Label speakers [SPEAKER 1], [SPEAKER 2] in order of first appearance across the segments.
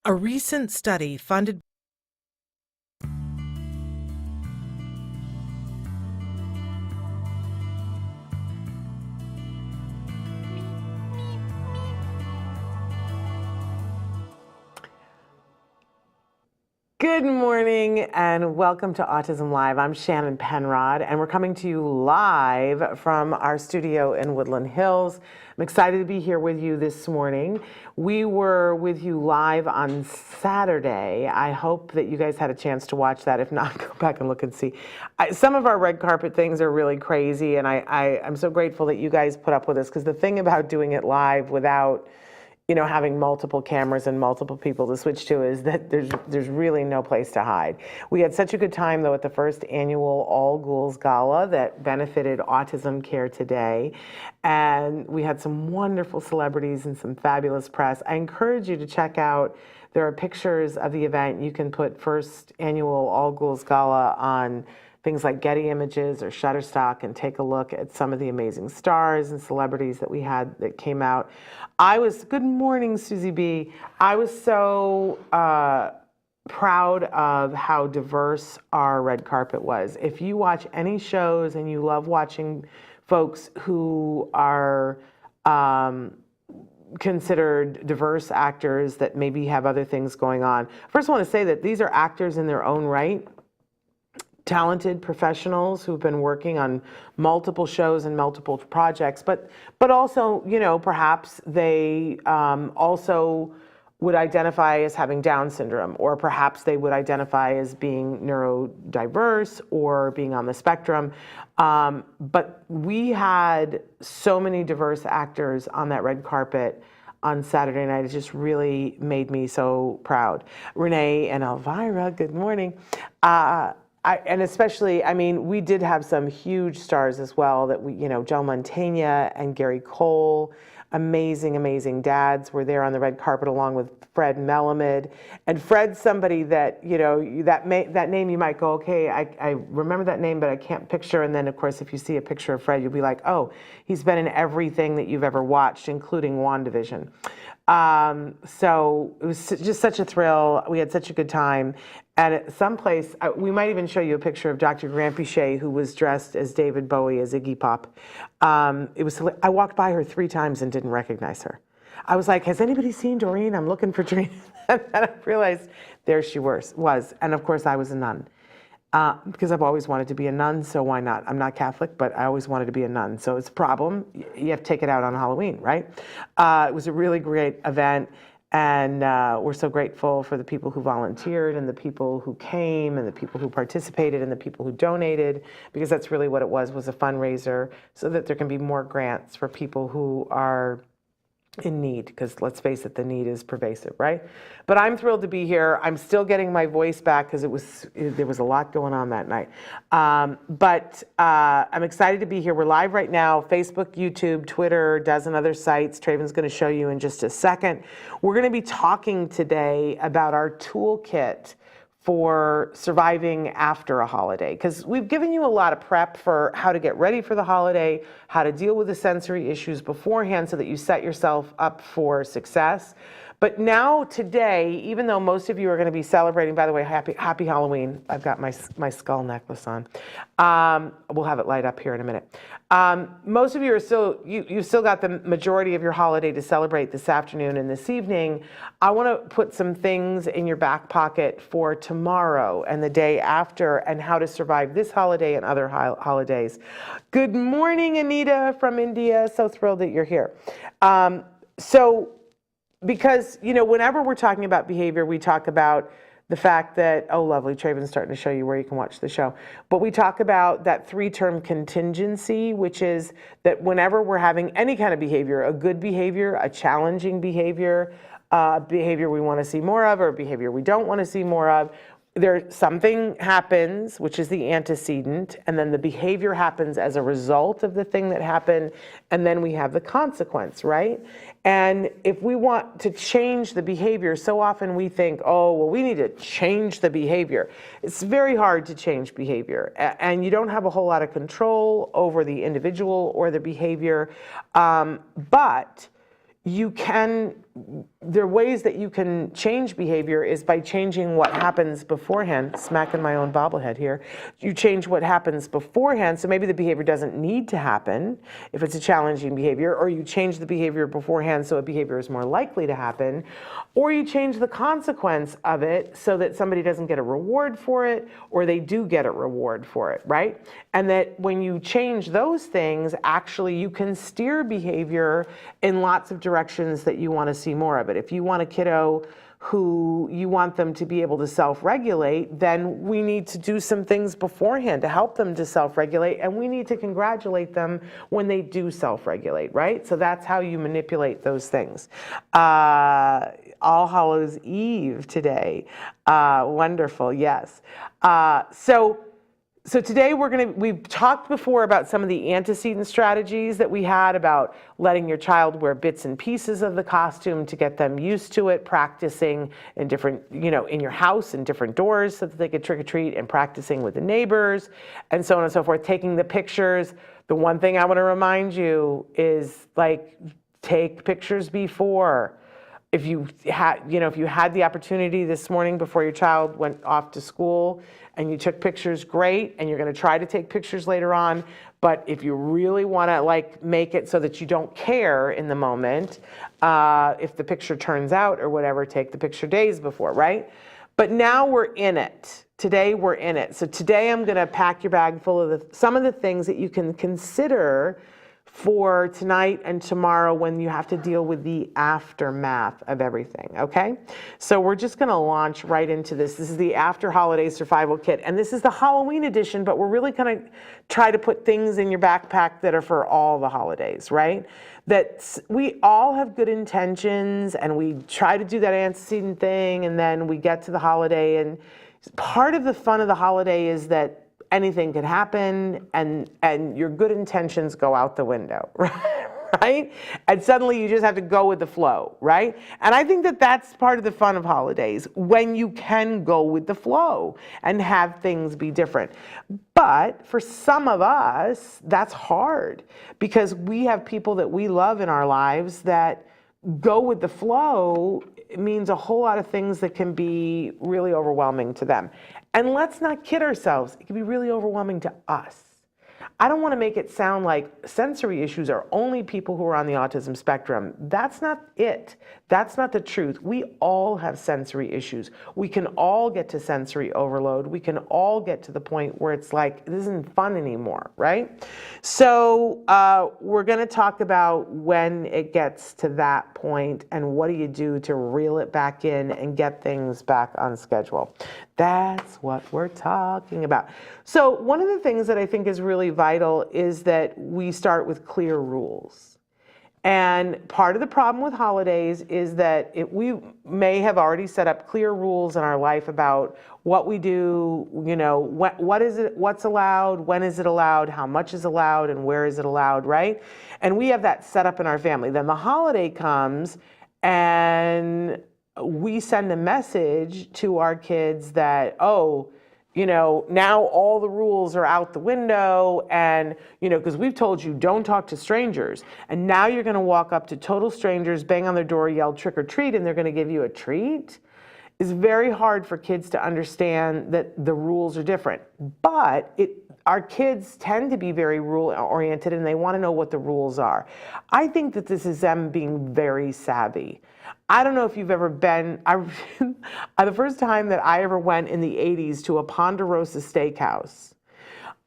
[SPEAKER 1] A recent study funded
[SPEAKER 2] Good morning and welcome to Autism Live. I'm Shannon Penrod and we're coming to you live from our studio in Woodland Hills. I'm excited to be here with you this morning. We were with you live on Saturday. I hope that you guys had a chance to watch that. If not, go back and look and see. Some of our red carpet things are really crazy, and I'm so grateful that you guys put up with us, because the thing about doing it live without having multiple cameras and multiple people to switch to is that there's really no place to hide. We had such a good time, though, at the first annual All Ghouls Gala that benefited Autism Care Today. And we had some wonderful celebrities and some fabulous press. I encourage you to check out, there are pictures of the event. You can put first annual All Ghouls Gala on things like Getty Images or Shutterstock and take a look at some of the amazing stars and celebrities that we had that came out. Good morning, Susie B. I was so proud of how diverse our red carpet was. If you watch any shows and you love watching folks who are considered diverse actors that maybe have other things going on, first I want to say that these are actors in their own right. Talented professionals who've been working on multiple shows and multiple projects, but also, perhaps they also would identify as having Down syndrome, or perhaps they would identify as being neurodiverse or being on the spectrum. But we had so many diverse actors on that red carpet on Saturday night. It just really made me so proud. Renee and Elvira, good morning. And especially, we did have some huge stars as well that Joe Mantegna and Gary Cole, amazing, amazing dads, were there on the red carpet along with Fred Melamed. And Fred's somebody that, that name you might go, okay, I remember that name, but I can't picture. And then, of course, if you see a picture of Fred, you'll be like, oh, he's been in everything that you've ever watched, including WandaVision. So it was just such a thrill. We had such a good time. And at some place, we might even show you a picture of Dr. Grant Bichet, who was dressed as David Bowie, as Iggy Pop. I walked by her 3 times and didn't recognize her. I was like, has anybody seen Doreen? I'm looking for Doreen. And then I realized there she was. And of course, I was a nun. Because I've always wanted to be a nun, so why not? I'm not Catholic, but I always wanted to be a nun. So it's a problem. You have to take it out on Halloween, right? It was a really great event. And we're so grateful for the people who volunteered and the people who came and the people who participated and the people who donated, because that's really what it was a fundraiser so that there can be more grants for people who are in need, because let's face it, the need is pervasive, right? But I'm thrilled to be here. I'm still getting my voice back because there was a lot going on that night. But I'm excited to be here. We're live right now, Facebook, YouTube, Twitter, a dozen other sites. Traven's going to show you in just a second. We're going to be talking today about our toolkit for surviving after a holiday, because we've given you a lot of prep for how to get ready for the holiday, how to deal with the sensory issues beforehand so that you set yourself up for success. But now today, even though most of you are going to be celebrating, by the way, happy Halloween. I've got my skull necklace on. We'll have it light up here in a minute. Most of you are you've still got the majority of your holiday to celebrate this afternoon and this evening. I want to put some things in your back pocket for tomorrow and the day after, and how to survive this holiday and other holidays. Good morning, Anita from India. So thrilled that you're here. Because, whenever we're talking about behavior, we talk about the fact that, oh, lovely, Traven's starting to show you where you can watch the show. But we talk about that 3-term contingency, which is that whenever we're having any kind of behavior, a good behavior, a challenging behavior, behavior we want to see more of, or behavior we don't want to see more of, something happens, which is the antecedent, and then the behavior happens as a result of the thing that happened, and then we have the consequence, right? And if we want to change the behavior, so often we think, oh, well, we need to change the behavior. It's very hard to change behavior, and you don't have a whole lot of control over the individual or the behavior, but you can there are ways that you can change behavior is by changing what happens beforehand. Smacking my own bobblehead here. You change what happens beforehand, so maybe the behavior doesn't need to happen if it's a challenging behavior, or you change the behavior beforehand so a behavior is more likely to happen, or you change the consequence of it so that somebody doesn't get a reward for it, or they do get a reward for it, right? And that when you change those things, actually you can steer behavior in lots of directions that you want to see more of it. If you want a kiddo who you want them to be able to self-regulate, then we need to do some things beforehand to help them to self-regulate, and we need to congratulate them when they do self-regulate, right? So that's how you manipulate those things. All Hallows Eve today. Wonderful, yes. So today we've talked before about some of the antecedent strategies that we had about letting your child wear bits and pieces of the costume to get them used to it, practicing in different, in your house in different doors so that they could trick or treat, and practicing with the neighbors and so on and so forth, taking the pictures. The one thing I want to remind you is, like, take pictures before. If you had the opportunity this morning before your child went off to school and you took pictures, great, and you're going to try to take pictures later on. But if you really want to make it so that you don't care in the moment, if the picture turns out or whatever, take the picture days before, right? But now we're in it. Today we're in it. So today I'm going to pack your bag full of some of the things that you can consider for tonight and tomorrow when you have to deal with the aftermath of everything, okay? So we're just gonna launch right into this. This is the After Holiday Survival Kit, and this is the Halloween edition, but we're really gonna try to put things in your backpack that are for all the holidays, right? That we all have good intentions, and we try to do that antecedent thing, and then we get to the holiday, and part of the fun of the holiday is that anything could happen, and your good intentions go out the window, right? And suddenly you just have to go with the flow, right? And I think that that's part of the fun of holidays, when you can go with the flow and have things be different. But for some of us, that's hard, because we have people that we love in our lives that go with the flow. It means a whole lot of things that can be really overwhelming to them. And let's not kid ourselves, it can be really overwhelming to us. I don't want to make it sound like sensory issues are only people who are on the autism spectrum. That's not it. That's not the truth. We all have sensory issues. We can all get to sensory overload. We can all get to the point where it's like, this isn't fun anymore, right? So we're going to talk about when it gets to that point and what do you do to reel it back in and get things back on schedule. That's what we're talking about. So one of the things that I think is really vital is that we start with clear rules. And part of the problem with holidays is that we may have already set up clear rules in our life about what we do, what is it, what's allowed, when is it allowed, how much is allowed, and where is it allowed, right? And we have that set up in our family. Then the holiday comes and we send a message to our kids that, now all the rules are out the window, and, because we've told you don't talk to strangers, and now you're going to walk up to total strangers, bang on their door, yell trick or treat, and they're going to give you a treat. It's very hard for kids to understand that the rules are different. But our kids tend to be very rule-oriented, and they want to know what the rules are. I think that this is them being very savvy. I don't know if you've ever been, the first time that I ever went in the 80s to a Ponderosa steakhouse,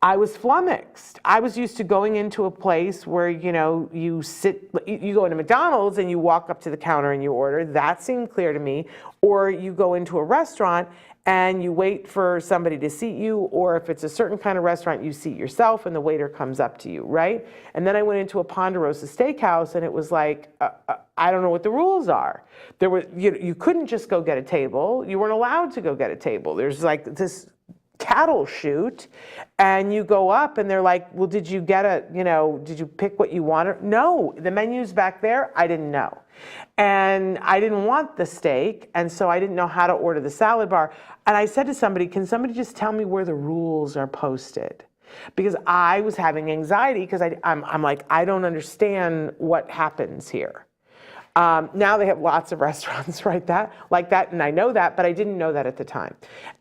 [SPEAKER 2] I was flummoxed. I was used to going into a place where, you go into McDonald's and you walk up to the counter and you order. That seemed clear to me. Or you go into a restaurant and you wait for somebody to seat you, or if it's a certain kind of restaurant, you seat yourself and the waiter comes up to you, right? And then I went into a Ponderosa steakhouse and it was like, I don't know what the rules are. There was, you couldn't just go get a table. You weren't allowed to go get a table. There's like this cattle chute, and you go up and they're like, well, did you pick what you wanted? No, the menu's back there. I didn't know. And I didn't want the steak, and so I didn't know how to order the salad bar. And I said to somebody, can somebody just tell me where the rules are posted? Because I was having anxiety because I'm like, I don't understand what happens here. Now they have lots of restaurants like that, and I know that, but I didn't know that at the time.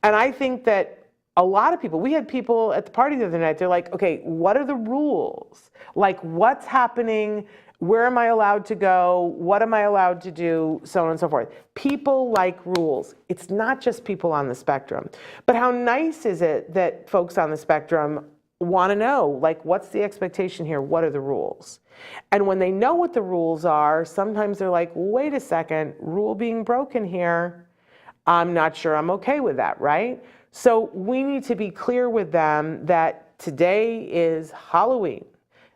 [SPEAKER 2] And I think that a lot of people, we had people at the party the other night, they're like, okay, what are the rules? Like, what's happening? Where am I allowed to go? What am I allowed to do? So on and so forth. People like rules. It's not just people on the spectrum. But how nice is it that folks on the spectrum want to know, like, what's the expectation here? What are the rules? And when they know what the rules are, sometimes they're like, wait a second, rule being broken here. I'm not sure I'm okay with that, right? So we need to be clear with them that today is Halloween.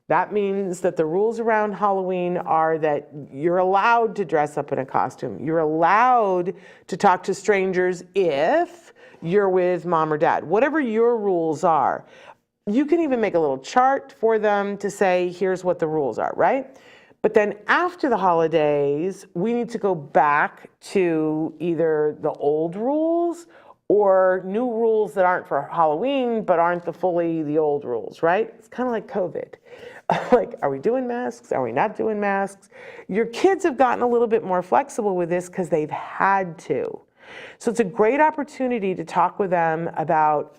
[SPEAKER 2] That means that the rules around Halloween are that you're allowed to dress up in a costume. You're allowed to talk to strangers if you're with mom or dad, whatever your rules are. You can even make a little chart for them to say, here's what the rules are, right? But then after the holidays, we need to go back to either the old rules or new rules that aren't for Halloween, but aren't fully the old rules, right? It's kind of like COVID. Like, are we doing masks? Are we not doing masks? Your kids have gotten a little bit more flexible with this because they've had to. So it's a great opportunity to talk with them about,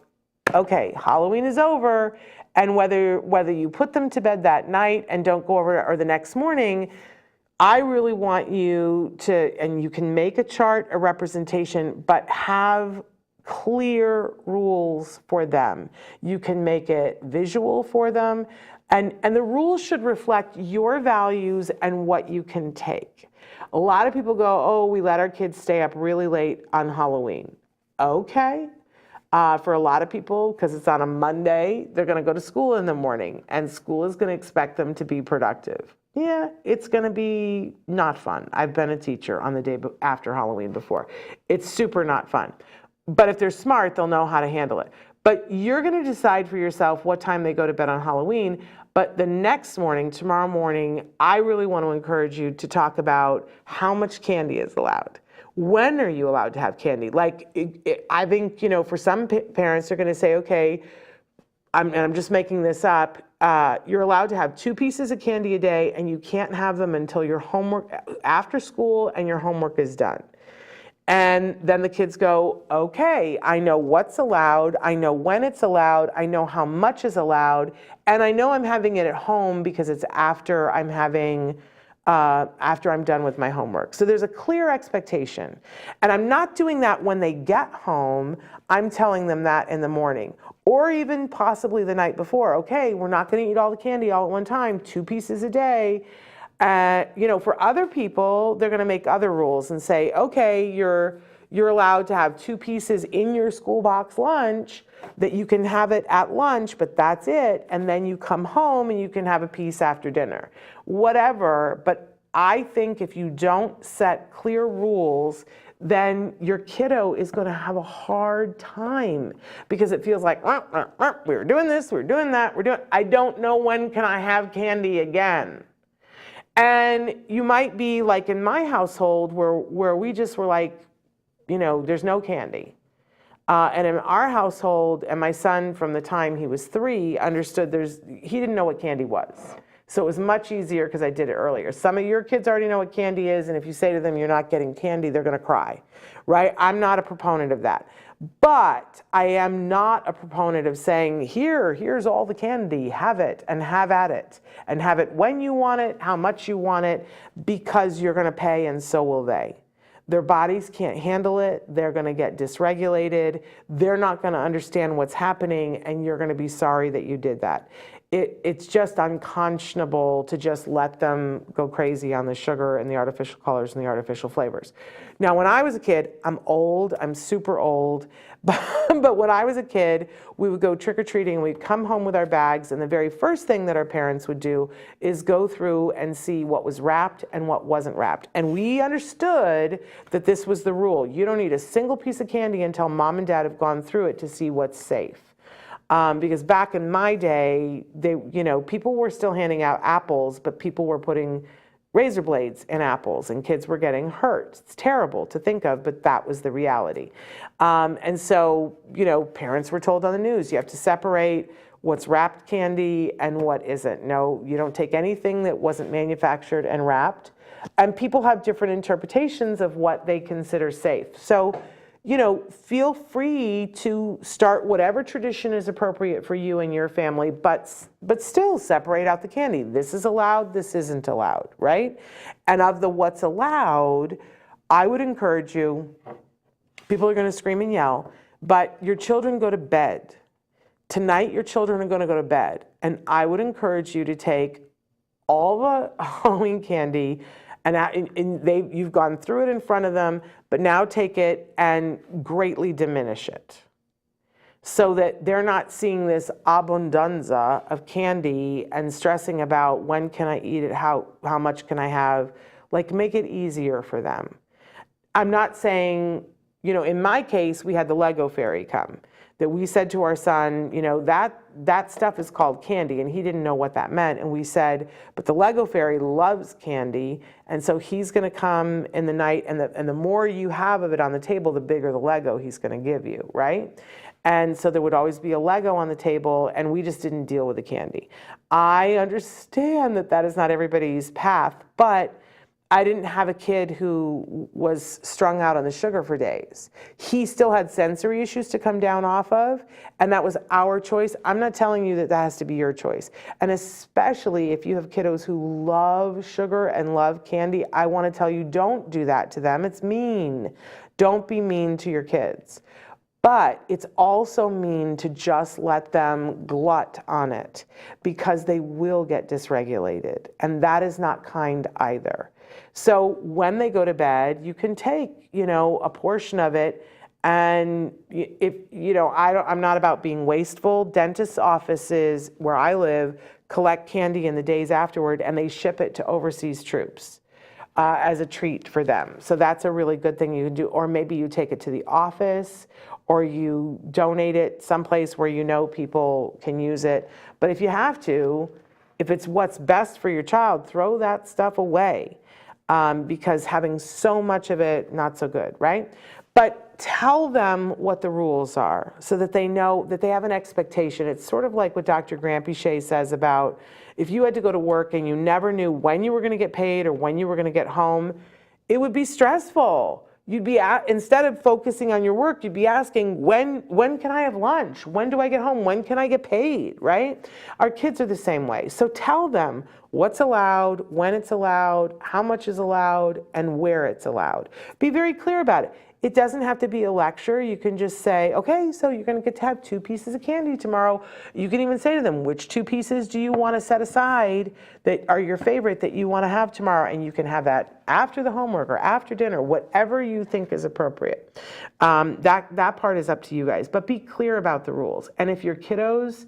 [SPEAKER 2] okay, Halloween is over, and whether you put them to bed that night and don't go over or the next morning, I really want you to, and you can make a chart, a representation, but have clear rules for them. You can make it visual for them, and the rules should reflect your values and what you can take. A lot of people go, oh, we let our kids stay up really late on Halloween. Okay. For a lot of people, because it's on a Monday, they're going to go to school in the morning, and school is going to expect them to be productive. Yeah, it's going to be not fun. I've been a teacher on the day after Halloween before. It's super not fun. But if they're smart, they'll know how to handle it. But you're going to decide for yourself what time they go to bed on Halloween. But the next morning, tomorrow morning, I really want to encourage you to talk about how much candy is allowed. When are you allowed to have candy? Like, I think, for some parents, they're going to say, okay, I'm just making this up, you're allowed to have 2 pieces of candy a day, and you can't have them until your homework, after school, and your homework is done. And then the kids go, okay, I know what's allowed, I know when it's allowed, I know how much is allowed, and I know I'm having it at home because it's after I'm done with my homework. So there's a clear expectation. And I'm not doing that when they get home. I'm telling them that in the morning, or even possibly the night before. Okay, we're not going to eat all the candy all at one time, 2 pieces a day. For other people, they're going to make other rules and say, okay, you're allowed to have 2 pieces in your school box lunch, that you can have it at lunch, but that's it. And then you come home and you can have a piece after dinner, whatever. But I think if you don't set clear rules, then your kiddo is going to have a hard time, because it feels like, we were doing this, we were doing that, I don't know when can I have candy again. And you might be like in my household where we just were like, there's no candy. And in our household, and my son from the time he was 3 understood he didn't know what candy was. So it was much easier because I did it earlier. Some of your kids already know what candy is, and if you say to them you're not getting candy, they're going to cry, right? I'm not a proponent of that. But I am not a proponent of saying, here's all the candy, have it and have at it, and have it when you want it, how much you want it, because you're going to pay and so will they. Their bodies can't handle it. They're going to get dysregulated. They're not going to understand what's happening, and you're going to be sorry that you did that. It's just unconscionable to just let them go crazy on the sugar and the artificial colors and the artificial flavors. Now, when I was a kid, I'm old, I'm super old, but when I was a kid, we would go trick-or-treating, we'd come home with our bags, and the very first thing that our parents would do is go through and see what was wrapped and what wasn't wrapped. And we understood that this was the rule. You don't eat a single piece of candy until mom and dad have gone through it to see what's safe. Because back in my day, people were still handing out apples, but people were putting razor blades in apples, and kids were getting hurt. It's terrible to think of, but that was the reality. And so, parents were told on the news, you have to separate what's wrapped candy and what isn't. No, you don't take anything that wasn't manufactured and wrapped. And people have different interpretations of what they consider safe. So, feel free to start whatever tradition is appropriate for you and your family, but still separate out the candy. This is allowed, this isn't allowed, right? And of the what's allowed, I would encourage you, people are going to scream and yell, but your children go to bed. Tonight, your children are going to go to bed. And I would encourage you to take all the Halloween candy, and you've gone through it in front of them, but now take it and greatly diminish it so that they're not seeing this abundanza of candy and stressing about when can I eat it, how much can I have, like make it easier for them. I'm not saying, in my case, we had the Lego fairy come, that we said to our son, that stuff is called candy, and he didn't know what that meant. And we said, but the Lego fairy loves candy, and so he's going to come in the night, and the more you have of it on the table, the bigger the Lego he's going to give you, right? And so there would always be a Lego on the table, and we just didn't deal with the candy. I understand that is not everybody's path, but I didn't have a kid who was strung out on the sugar for days. He still had sensory issues to come down off of, and that was our choice. I'm not telling you that has to be your choice. And especially if you have kiddos who love sugar and love candy, I want to tell you, don't do that to them. It's mean. Don't be mean to your kids. But it's also mean to just let them glut on it, because they will get dysregulated, and that is not kind either. So when they go to bed, you can take, a portion of it, and if, I'm not about being wasteful. Dentists' offices where I live collect candy in the days afterward, and they ship it to overseas troops as a treat for them. So that's a really good thing you can do. Or maybe you take it to the office, or you donate it someplace where people can use it. But if you have to, if it's what's best for your child, throw that stuff away. Because having so much of it, not so good, right? But tell them what the rules are so that they know, that they have an expectation. It's sort of like what Dr. Grampiche says about if you had to go to work and you never knew when you were going to get paid or when you were going to get home, it would be stressful. You'd be, instead of focusing on your work, you'd be asking, when can I have lunch? When do I get home? When can I get paid, right? Our kids are the same way. So tell them what's allowed, when it's allowed, how much is allowed, and where it's allowed. Be very clear about it. It doesn't have to be a lecture. You can just say, okay, so you're going to get to have 2 pieces of candy tomorrow. You can even say to them, which 2 pieces do you want to set aside that are your favorite that you want to have tomorrow? And you can have that after the homework or after dinner, whatever you think is appropriate. That part is up to you guys. But be clear about the rules. And if your kiddos,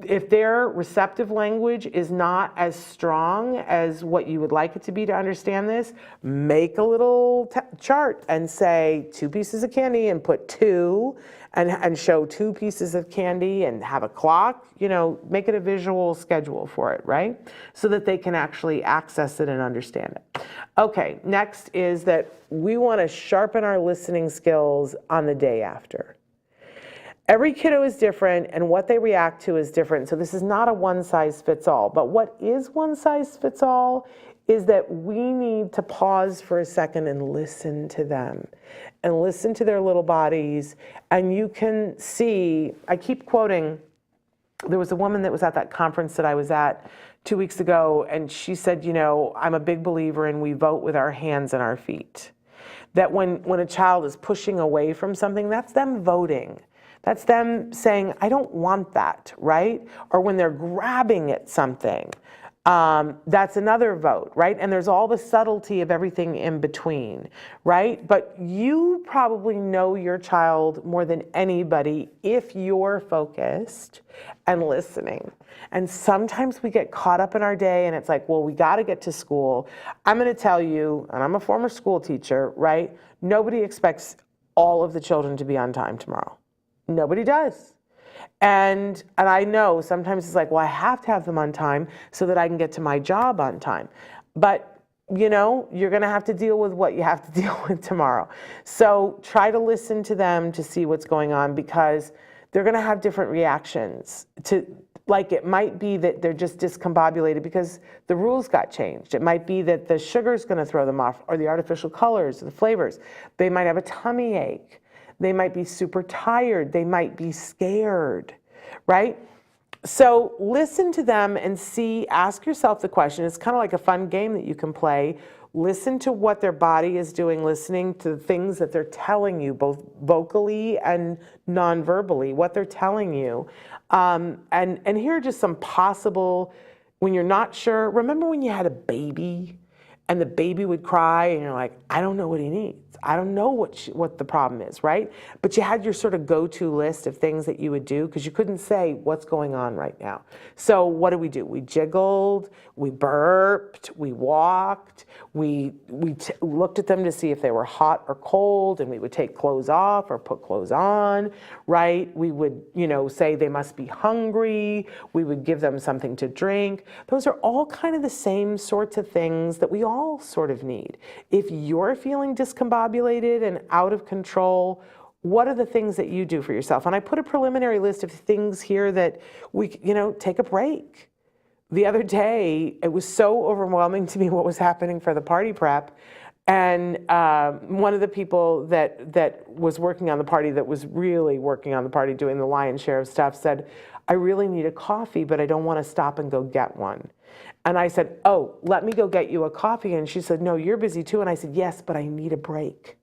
[SPEAKER 2] if their receptive language is not as strong as what you would like it to be to understand this, make a little chart and say 2 pieces of candy and put 2 and show 2 pieces of candy and have a clock, make it a visual schedule for it, right? So that they can actually access it and understand it. Okay, next is that we want to sharpen our listening skills on the day after. Every kiddo is different, and what they react to is different. So this is not a one-size-fits-all. But what is one-size-fits-all is that we need to pause for a second and listen to them and listen to their little bodies. And you can see, I keep quoting, there was a woman that was at that conference that I was at 2 weeks ago, and she said, I'm a big believer in we vote with our hands and our feet. That when a child is pushing away from something, that's them voting. That's them saying, I don't want that, right? Or when they're grabbing at something, that's another vote, right? And there's all the subtlety of everything in between, right? But you probably know your child more than anybody if you're focused and listening. And sometimes we get caught up in our day and it's like, well, we got to get to school. I'm going to tell you, and I'm a former school teacher, right? Nobody expects all of the children to be on time tomorrow. Nobody does. And I know sometimes it's like, well, I have to have them on time so that I can get to my job on time. But, you're going to have to deal with what you have to deal with tomorrow. So try to listen to them to see what's going on, because they're going to have different reactions to Like it might be that they're just discombobulated because the rules got changed. It might be that the sugar's going to throw them off, or the artificial colors, or the flavors. They might have a tummy ache. They might be super tired. They might be scared, right? So listen to them and see, ask yourself the question. It's kind of like a fun game that you can play. Listen to what their body is doing, listening to the things that they're telling you, both vocally and non-verbally, what they're telling you. And here are just some possible, when you're not sure, remember when you had a baby and the baby would cry and you're like, I don't know what he needs. I don't know what the problem is, right? But you had your sort of go-to list of things that you would do because you couldn't say what's going on right now. So what do? We jiggled, we burped, we walked, we looked at them to see if they were hot or cold, and we would take clothes off or put clothes on, right? We would, say they must be hungry. We would give them something to drink. Those are all kind of the same sorts of things that we all sort of need. If you're feeling discombobulated and out of control, what are the things that you do for yourself? And I put a preliminary list of things here that we, take a break. The other day, it was so overwhelming to me what was happening for the party prep. And one of the people that was working on the party, that was really working on the party, doing the lion's share of stuff, said, I really need a coffee, but I don't want to stop and go get one. And I said, oh, let me go get you a coffee. And she said, no, you're busy too. And I said, yes, but I need a break.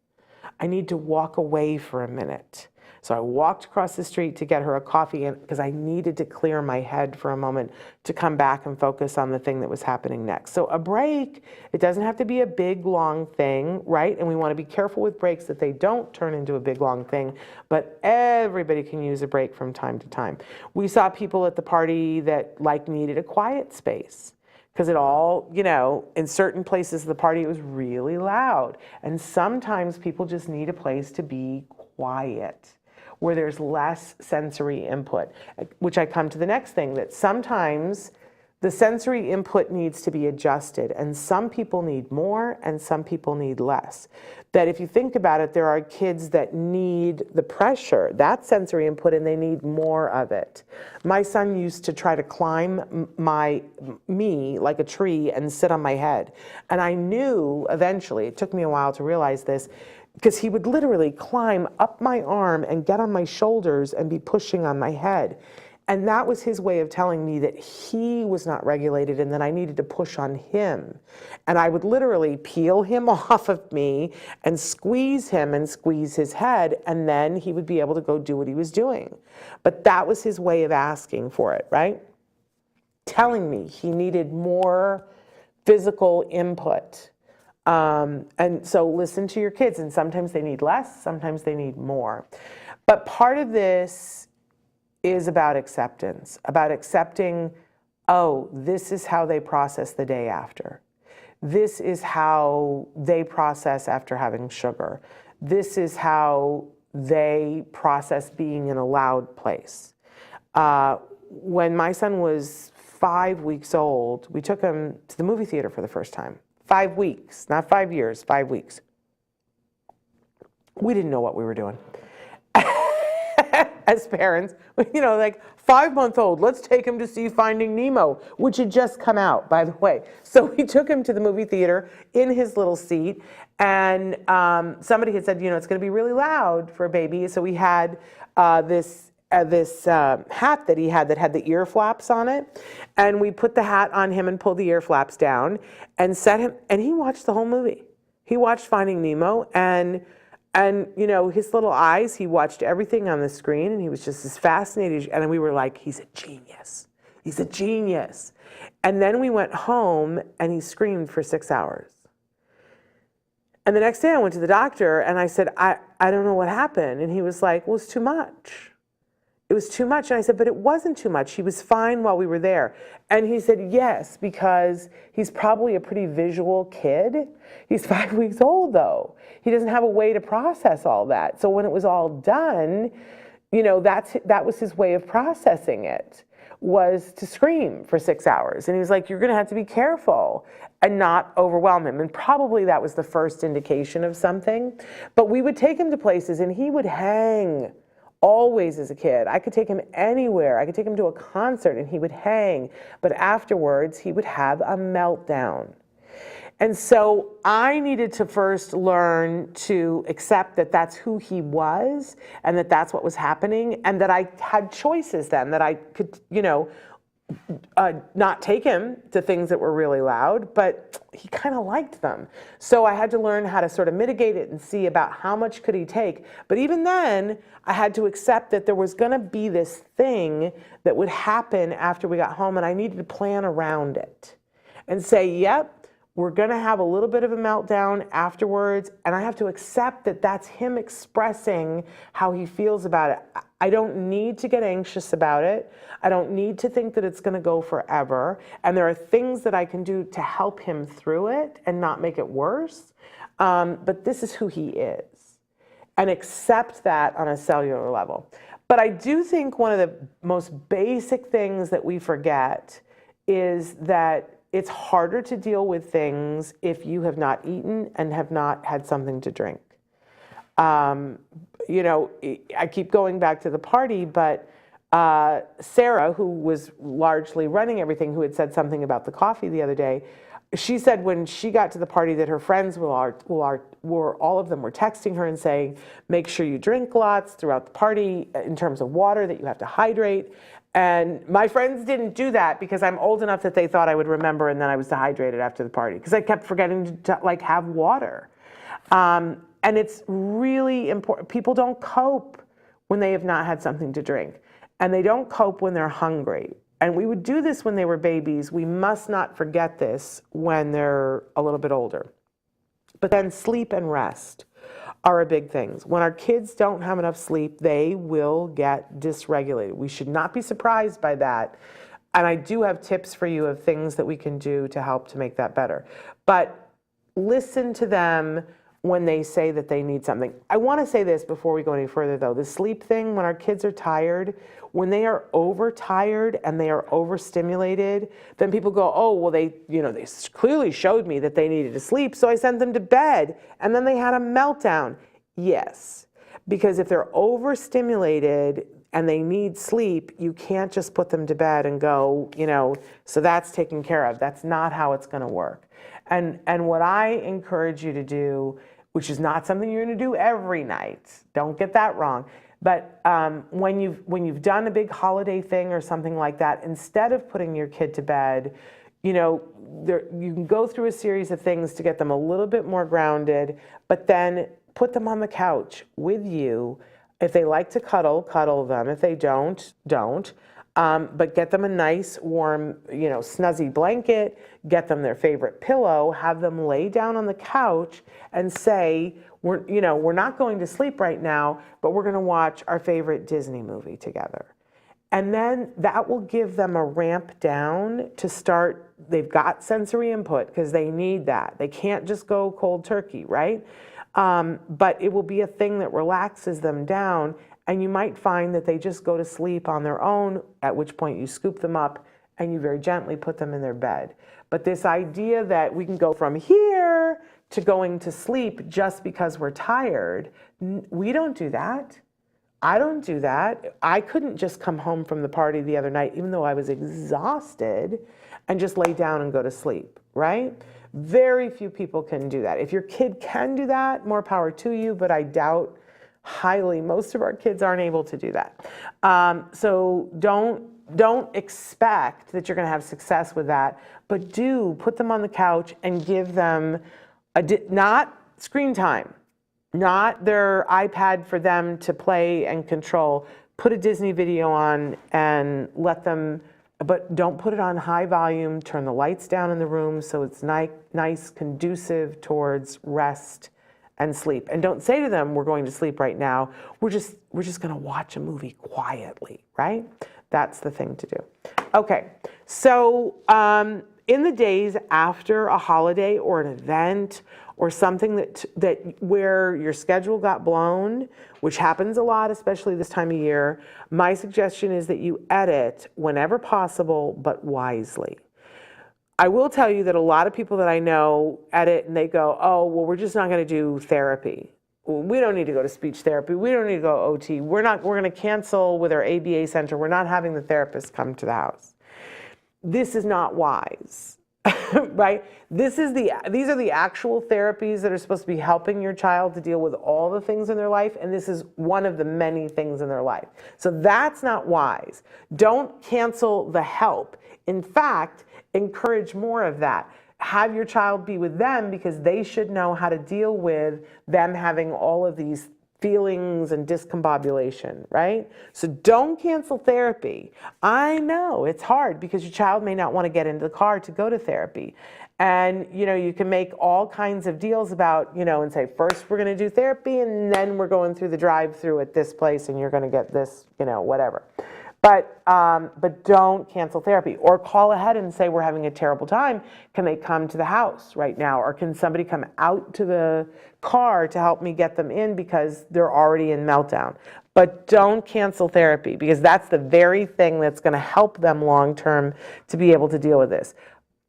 [SPEAKER 2] I need to walk away for a minute. So I walked across the street to get her a coffee because I needed to clear my head for a moment to come back and focus on the thing that was happening next. So a break, it doesn't have to be a big, long thing, right? And we want to be careful with breaks that they don't turn into a big, long thing, but everybody can use a break from time to time. We saw people at the party that needed a quiet space, because it all, in certain places of the party, it was really loud. And sometimes people just need a place to be quiet, where there's less sensory input, which I come to the next thing, that sometimes the sensory input needs to be adjusted, and some people need more and some people need less. That if you think about it, there are kids that need the pressure, that sensory input, and they need more of it. My son used to try to climb me like a tree and sit on my head. And I knew eventually, it took me a while to realize this, because he would literally climb up my arm and get on my shoulders and be pushing on my head. And that was his way of telling me that he was not regulated and that I needed to push on him. And I would literally peel him off of me and squeeze him and squeeze his head, and then he would be able to go do what he was doing. But that was his way of asking for it, right? Telling me he needed more physical input. And so listen to your kids, and sometimes they need less, sometimes they need more. But part of this is about acceptance, about accepting, oh, this is how they process the day after. This is how they process after having sugar. This is how they process being in a loud place. When my son was 5 weeks old, we took him to the movie theater for the first time. 5 weeks, not 5 years, 5 weeks. We didn't know what we were doing. As parents, 5-month-old, let's take him to see Finding Nemo, which had just come out, by the way. So we took him to the movie theater in his little seat, and somebody had said, it's going to be really loud for a baby. So we had this hat that he had that had the ear flaps on it, and we put the hat on him and pulled the ear flaps down and set him, and he watched the whole movie. He watched Finding Nemo, and his little eyes, he watched everything on the screen, and he was just as fascinated. And we were like, he's a genius. He's a genius. And then we went home, and he screamed for 6 hours. And the next day I went to the doctor, and I said, I don't know what happened. And he was like, well, it's too much. It was too much. And I said, but it wasn't too much. He was fine while we were there. And he said, yes, because he's probably a pretty visual kid. He's 5 weeks old, though. He doesn't have a way to process all that. So when it was all done, that was his way of processing it, was to scream for 6 hours. And he was like, you're going to have to be careful and not overwhelm him. And probably that was the first indication of something. But we would take him to places, and he would hang always as a kid. I could take him anywhere. I could take him to a concert and he would hang, but afterwards he would have a meltdown. And so I needed to first learn to accept that that's who he was and that that's what was happening, and that I had choices then, that I could, not take him to things that were really loud, but he kind of liked them. So I had to learn how to sort of mitigate it and see about how much could he take. But even then, I had to accept that there was going to be this thing that would happen after we got home, and I needed to plan around it and say, yep, we're going to have a little bit of a meltdown afterwards, and I have to accept that that's him expressing how he feels about it. I don't need to get anxious about it. I don't need to think that it's going to go forever. And there are things that I can do to help him through it and not make it worse. But this is who he is. And accept that on a cellular level. But I do think one of the most basic things that we forget is that it's harder to deal with things if you have not eaten and have not had something to drink. I keep going back to the party, but Sarah, who was largely running everything, who had said something about the coffee the other day, she said when she got to the party that her friends all of them were texting her and saying, make sure you drink lots throughout the party in terms of water, that you have to hydrate. And my friends didn't do that because I'm old enough that they thought I would remember, and then I was dehydrated after the party because I kept forgetting to have water. And it's really important. People don't cope when they have not had something to drink, and they don't cope when they're hungry. And we would do this when they were babies. We must not forget this when they're a little bit older. But then sleep and rest are a big thing. When our kids don't have enough sleep, they will get dysregulated. We should not be surprised by that. And I do have tips for you of things that we can do to help to make that better. But listen to them when they say that they need something. I want to say this before we go any further, though. The sleep thing, when our kids are tired, when they are overtired and they are overstimulated, then people go, oh, well, they clearly showed me that they needed to sleep, so I sent them to bed, and then they had a meltdown. Yes, because if they're overstimulated and they need sleep, you can't just put them to bed and go, so that's taken care of. That's not how it's going to work. And what I encourage you to do, which is not something you're going to do every night, don't get that wrong, but when you've done a big holiday thing or something like that, instead of putting your kid to bed, you can go through a series of things to get them a little bit more grounded, but then put them on the couch with you. If they like to cuddle, cuddle them. If they don't. But get them a nice, warm, snuzzy blanket, get them their favorite pillow, have them lay down on the couch and say, we're not going to sleep right now, but we're going to watch our favorite Disney movie together. And then that will give them a ramp down to start. They've got sensory input because they need that. They can't just go cold turkey, right? But it will be a thing that relaxes them down. And you might find that they just go to sleep on their own, at which point you scoop them up and you very gently put them in their bed. But this idea that we can go from here to going to sleep just because we're tired, we don't do that. I don't do that. I couldn't just come home from the party the other night, even though I was exhausted, and just lay down and go to sleep, right? Very few people can do that. If your kid can do that, more power to you, but I doubt highly most of our kids aren't able to do that. So don't expect that you're going to have success with that, but do put them on the couch and give them not screen time, not their iPad for them to play and control. Put a Disney video on and let them, but don't put it on high volume. Turn the lights down in the room so it's nice, conducive towards rest and sleep. And don't say to them, we're going to sleep right now. We're just going to watch a movie quietly, right? That's the thing to do. Okay, so in the days after a holiday or an event or something that where your schedule got blown, which happens a lot, especially this time of year, my suggestion is that you edit whenever possible, but wisely. I will tell you that a lot of people that I know edit and they go, oh, well, we're just not going to do therapy. we don't need to go to speech therapy. We don't need to go OT. We're going to cancel with our ABA center. We're not having the therapist come to the house. This is not wise, right? These are the actual therapies that are supposed to be helping your child to deal with all the things in their life, and this is one of the many things in their life. So that's not wise. Don't cancel the help. In fact, encourage more of that. Have your child be with them because they should know how to deal with them having all of these feelings and discombobulation, right? So don't cancel therapy. I know it's hard because your child may not want to get into the car to go to therapy. And, you can make all kinds of deals about, and say, first we're going to do therapy and then we're going through the drive-through at this place and you're going to get this, whatever. But don't cancel therapy or call ahead and say we're having a terrible time. Can they come to the house right now? Or can somebody come out to the car to help me get them in because they're already in meltdown? But don't cancel therapy because that's the very thing that's going to help them long term to be able to deal with this.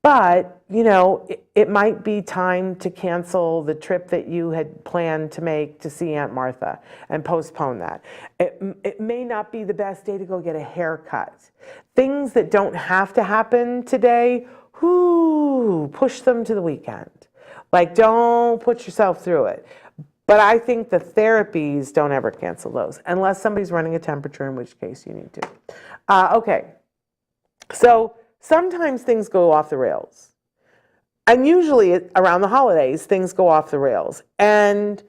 [SPEAKER 2] But, it might be time to cancel the trip that you had planned to make to see Aunt Martha and postpone that. It may not be the best day to go get a haircut. Things that don't have to happen today, push them to the weekend. Like, don't put yourself through it. But I think the therapies, don't ever cancel those, unless somebody's running a temperature, in which case you need to. Okay, so sometimes things go off the rails. And usually around the holidays, things go off the rails. And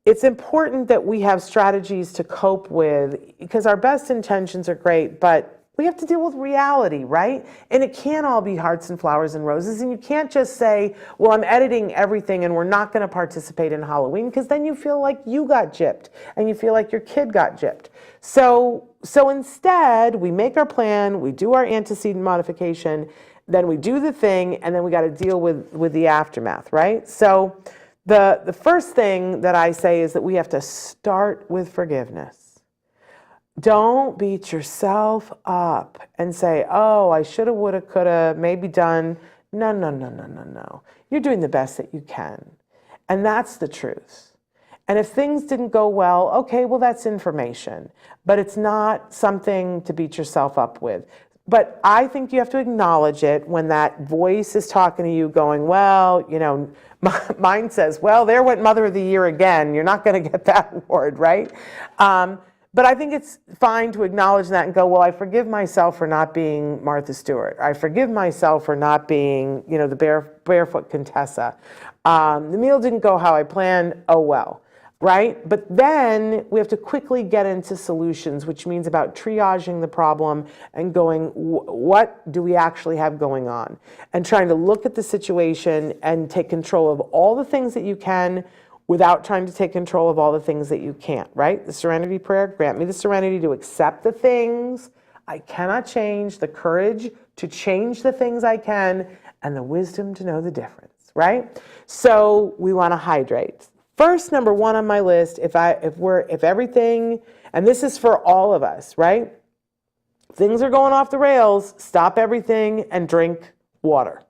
[SPEAKER 2] it's important that we have strategies to cope with, because our best intentions are great, but we have to deal with reality, right? And it can't all be hearts and flowers and roses. And you can't just say, well, I'm editing everything and we're not going to participate in Halloween, because then you feel like you got gypped and you feel like your kid got gypped. So instead, we make our plan, we do our antecedent modification, then we do the thing, and then we got to deal with the aftermath, right? So the first thing that I say is that we have to start with forgiveness. Don't beat yourself up and say, oh, I shoulda, woulda, coulda, maybe done. No. You're doing the best that you can. And that's the truth. And if things didn't go well, okay, well, that's information. But it's not something to beat yourself up with. But I think you have to acknowledge it when that voice is talking to you going, well, mine says, well, there went Mother of the Year again. You're not going to get that award, right? But I think it's fine to acknowledge that and go, well, I forgive myself for not being Martha Stewart. I forgive myself for not being, the barefoot Contessa. The meal didn't go how I planned. Oh, well. Right? But then we have to quickly get into solutions, which means about triaging the problem and going, what do we actually have going on? And trying to look at the situation and take control of all the things that you can without trying to take control of all the things that you can't, right? The serenity prayer, grant me the serenity to accept the things I cannot change, the courage to change the things I can, and the wisdom to know the difference, right? So we want to hydrate. First, number one on my list, if everything, and this is for all of us, right? Things are going off the rails, stop everything and drink water,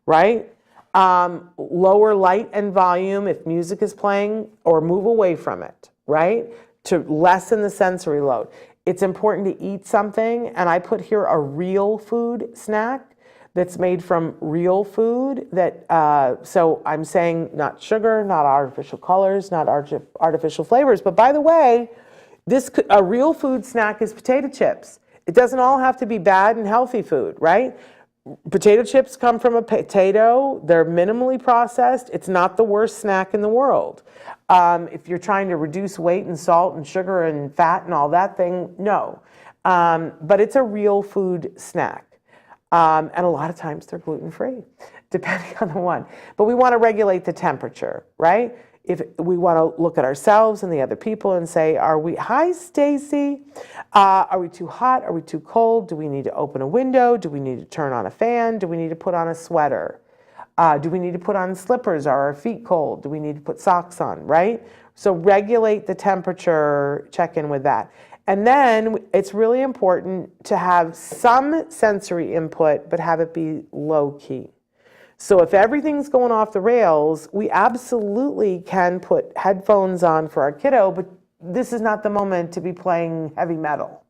[SPEAKER 2] right? Lower light and volume if music is playing, or move away from it, right? To lessen the sensory load. It's important to eat something, and I put here a real food snack that's made from real food. So I'm saying not sugar, not artificial colors, not artificial flavors. But by the way, a real food snack is potato chips. It doesn't all have to be bad and healthy food, right? Potato chips come from a potato. They're minimally processed. It's not the worst snack in the world. If you're trying to reduce weight and salt and sugar and fat and all that thing, no. But it's a real food snack. And a lot of times they're gluten-free, depending on the one. But we want to regulate the temperature, right? If we want to look at ourselves and the other people and say, hi, Stacy, are we too hot? Are we too cold? Do we need to open a window? Do we need to turn on a fan? Do we need to put on a sweater? Do we need to put on slippers? Are our feet cold? Do we need to put socks on, right? So regulate the temperature, check in with that. And then it's really important to have some sensory input, but have it be low key. So if everything's going off the rails, we absolutely can put headphones on for our kiddo, but this is not the moment to be playing heavy metal.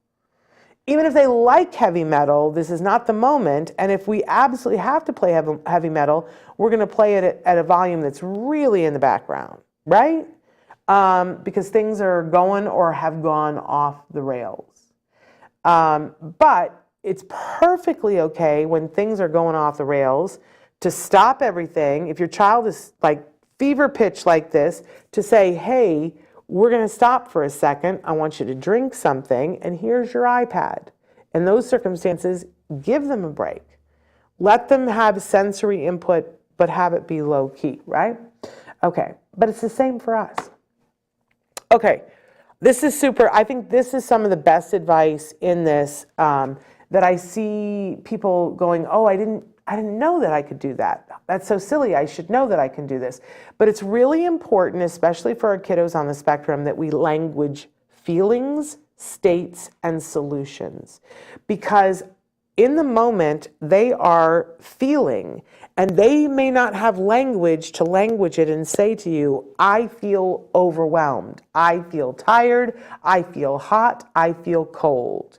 [SPEAKER 2] Even if they like heavy metal, this is not the moment. And if we absolutely have to play heavy metal, we're going to play it at a volume that's really in the background, right? Because things are going or have gone off the rails. But it's perfectly okay when things are going off the rails to stop everything. If your child is like fever pitch like this, to say, hey, we're going to stop for a second. I want you to drink something, and here's your iPad. In those circumstances, give them a break. Let them have sensory input, but have it be low key, right? Okay, but it's the same for us. Okay, this is super. I think this is some of the best advice in this that I see people going, oh, I didn't know that I could do that. That's so silly. I should know that I can do this. But it's really important, especially for our kiddos on the spectrum, that we language feelings, states, and solutions. Because in the moment, they are feeling, and they may not have language to language it and say to you, I feel overwhelmed, I feel tired, I feel hot, I feel cold.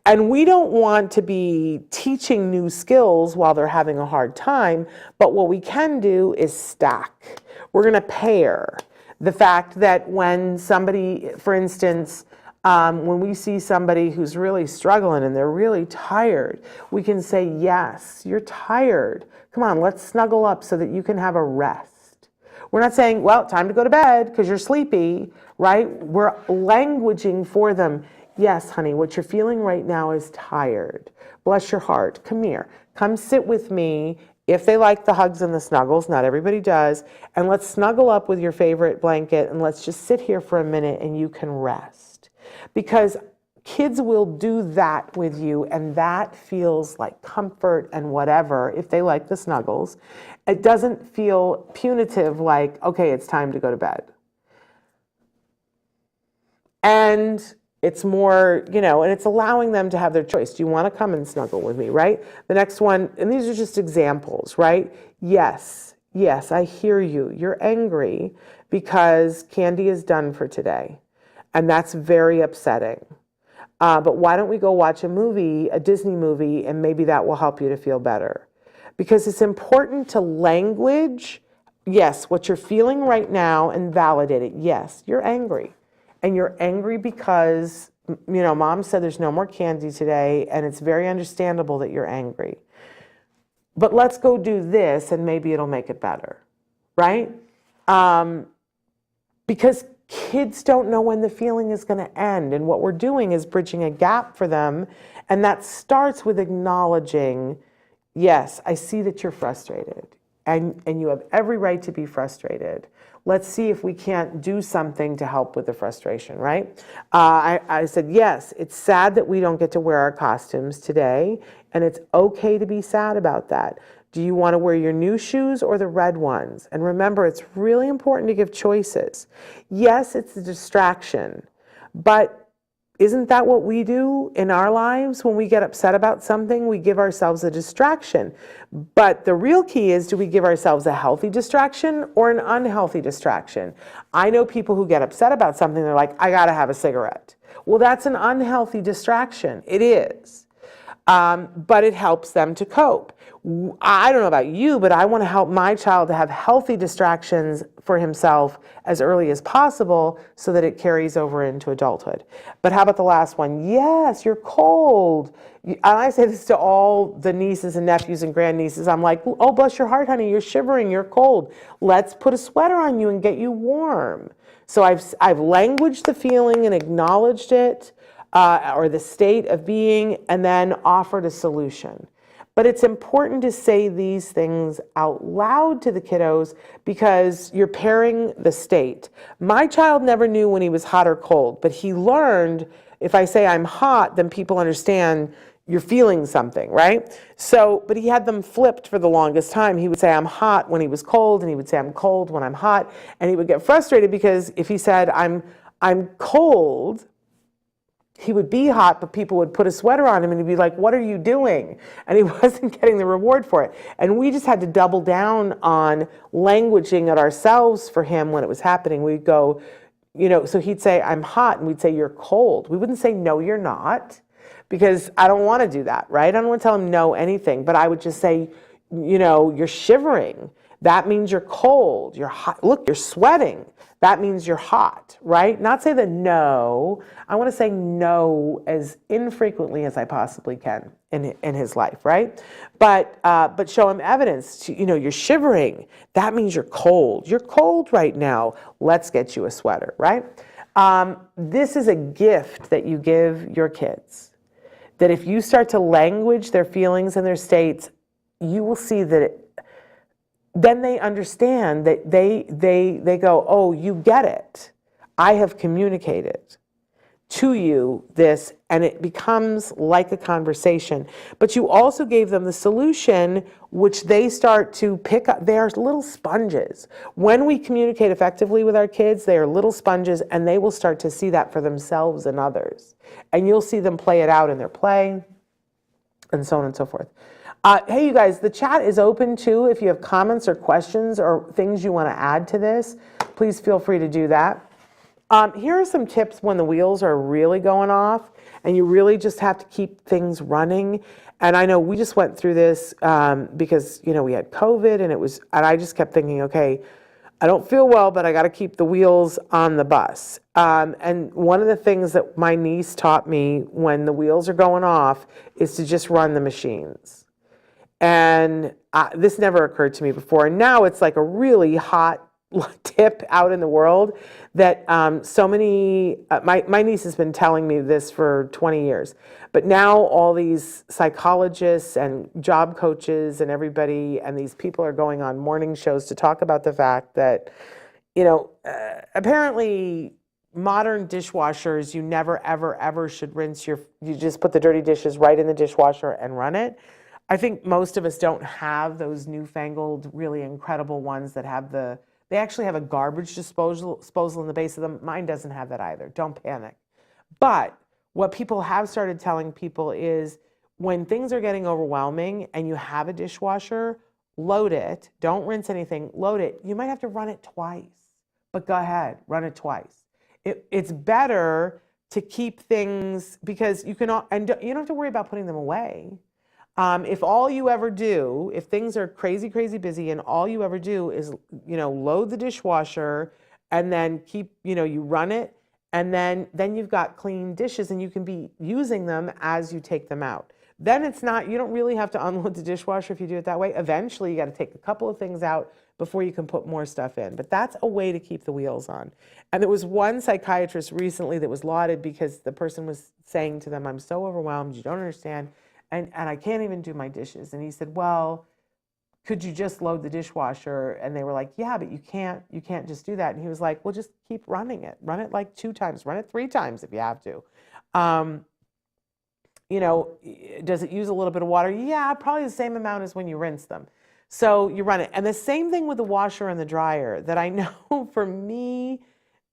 [SPEAKER 2] And we don't want to be teaching new skills while they're having a hard time, but what we can do is stack. We're going to pair the fact that when somebody, for instance, when we see somebody who's really struggling and they're really tired, we can say, yes, you're tired. Come on, let's snuggle up so that you can have a rest. We're not saying, well, time to go to bed because you're sleepy, right? We're languaging for them. Yes, honey, what you're feeling right now is tired. Bless your heart. Come here. Come sit with me. If they like the hugs and the snuggles, not everybody does, and let's snuggle up with your favorite blanket and let's just sit here for a minute and you can rest. Because kids will do that with you, and that feels like comfort and whatever if they like the snuggles. It doesn't feel punitive like, okay, it's time to go to bed. And it's more, and it's allowing them to have their choice. Do you want to come and snuggle with me, right? The next one, and these are just examples, right? Yes, I hear you. You're angry because candy is done for today. And that's very upsetting. But why don't we go watch a movie, a Disney movie, and maybe that will help you to feel better. Because it's important to language, yes, what you're feeling right now and validate it. Yes, you're angry. And you're angry because, mom said there's no more candy today, and it's very understandable that you're angry. But let's go do this, and maybe it'll make it better, right? Because kids don't know when the feeling is going to end, and what we're doing is bridging a gap for them, and that starts with acknowledging, yes, I see that you're frustrated, and you have every right to be frustrated. Let's see if we can't do something to help with the frustration, right? I said, yes, it's sad that we don't get to wear our costumes today, and it's okay to be sad about that. Do you want to wear your new shoes or the red ones? And remember, it's really important to give choices. Yes, it's a distraction, but isn't that what we do in our lives? When we get upset about something, we give ourselves a distraction. But the real key is, do we give ourselves a healthy distraction or an unhealthy distraction? I know people who get upset about something, they're like, I gotta have a cigarette. Well, that's an unhealthy distraction. It is. But it helps them to cope. I don't know about you, but I want to help my child to have healthy distractions for himself as early as possible so that it carries over into adulthood. But how about the last one? Yes, you're cold. And I say this to all the nieces and nephews and grandnieces. I'm like, oh, bless your heart, honey, you're shivering, you're cold. Let's put a sweater on you and get you warm. So I've languaged the feeling and acknowledged it, or the state of being, and then offered a solution. But it's important to say these things out loud to the kiddos because you're pairing the state. My child never knew when he was hot or cold, but he learned if I say I'm hot, then people understand you're feeling something, right? So, but he had them flipped for the longest time. He would say I'm hot when he was cold, and he would say I'm cold when I'm hot, and he would get frustrated because if he said I'm cold, he would be hot, but people would put a sweater on him and he'd be like, what are you doing? And he wasn't getting the reward for it. And we just had to double down on languaging it ourselves for him when it was happening. We'd go, so he'd say, I'm hot, and we'd say, you're cold. We wouldn't say, no, you're not, because I don't want to do that, right? I don't want to tell him no anything, but I would just say, you're shivering. That means you're cold. You're hot. Look, you're sweating. That means you're hot, right? Not say the no. I want to say no as infrequently as I possibly can in his life, right? But show him evidence. You're shivering. That means you're cold. You're cold right now. Let's get you a sweater, right? This is a gift that you give your kids. That if you start to language their feelings and their states, you will see that then they understand that they go, oh, you get it. I have communicated to you this, and it becomes like a conversation. But you also gave them the solution, which they start to pick up. They are little sponges. When we communicate effectively with our kids, they are little sponges, and they will start to see that for themselves and others. And you'll see them play it out in their play, and so on and so forth. Hey, you guys, the chat is open too. If you have comments or questions or things you want to add to this, please feel free to do that. Here are some tips when the wheels are really going off and you really just have to keep things running. And I know we just went through this because, we had COVID and I just kept thinking, okay, I don't feel well, but I got to keep the wheels on the bus. And one of the things that my niece taught me when the wheels are going off is to just run the machines. And this never occurred to me before. And now it's like a really hot tip out in the world that so many, my niece has been telling me this for 20 years. But now all these psychologists and job coaches and everybody and these people are going on morning shows to talk about the fact that, apparently modern dishwashers, you never, ever, ever should rinse you just put the dirty dishes right in the dishwasher and run it. I think most of us don't have those newfangled, really incredible ones that have they actually have a garbage disposal in the base of them. Mine doesn't have that either. Don't panic. But what people have started telling people is when things are getting overwhelming and you have a dishwasher, load it. Don't rinse anything. Load it. You might have to run it twice, but go ahead, run it twice. It's better to keep things because you don't have to worry about putting them away. If all you ever do, if things are crazy, crazy busy and all you ever do is, load the dishwasher and then keep, you run it and then you've got clean dishes and you can be using them as you take them out. Then you don't really have to unload the dishwasher if you do it that way. Eventually you got to take a couple of things out before you can put more stuff in. But that's a way to keep the wheels on. And there was one psychiatrist recently that was lauded because the person was saying to them, I'm so overwhelmed, you don't understand. And I can't even do my dishes. And he said, well, could you just load the dishwasher? And they were like, yeah, but you can't just do that. And he was like, well, just keep running it. Run it like 2 times, run it 3 times if you have to. Does it use a little bit of water? Yeah, probably the same amount as when you rinse them. So you run it. And the same thing with the washer and the dryer that I know for me,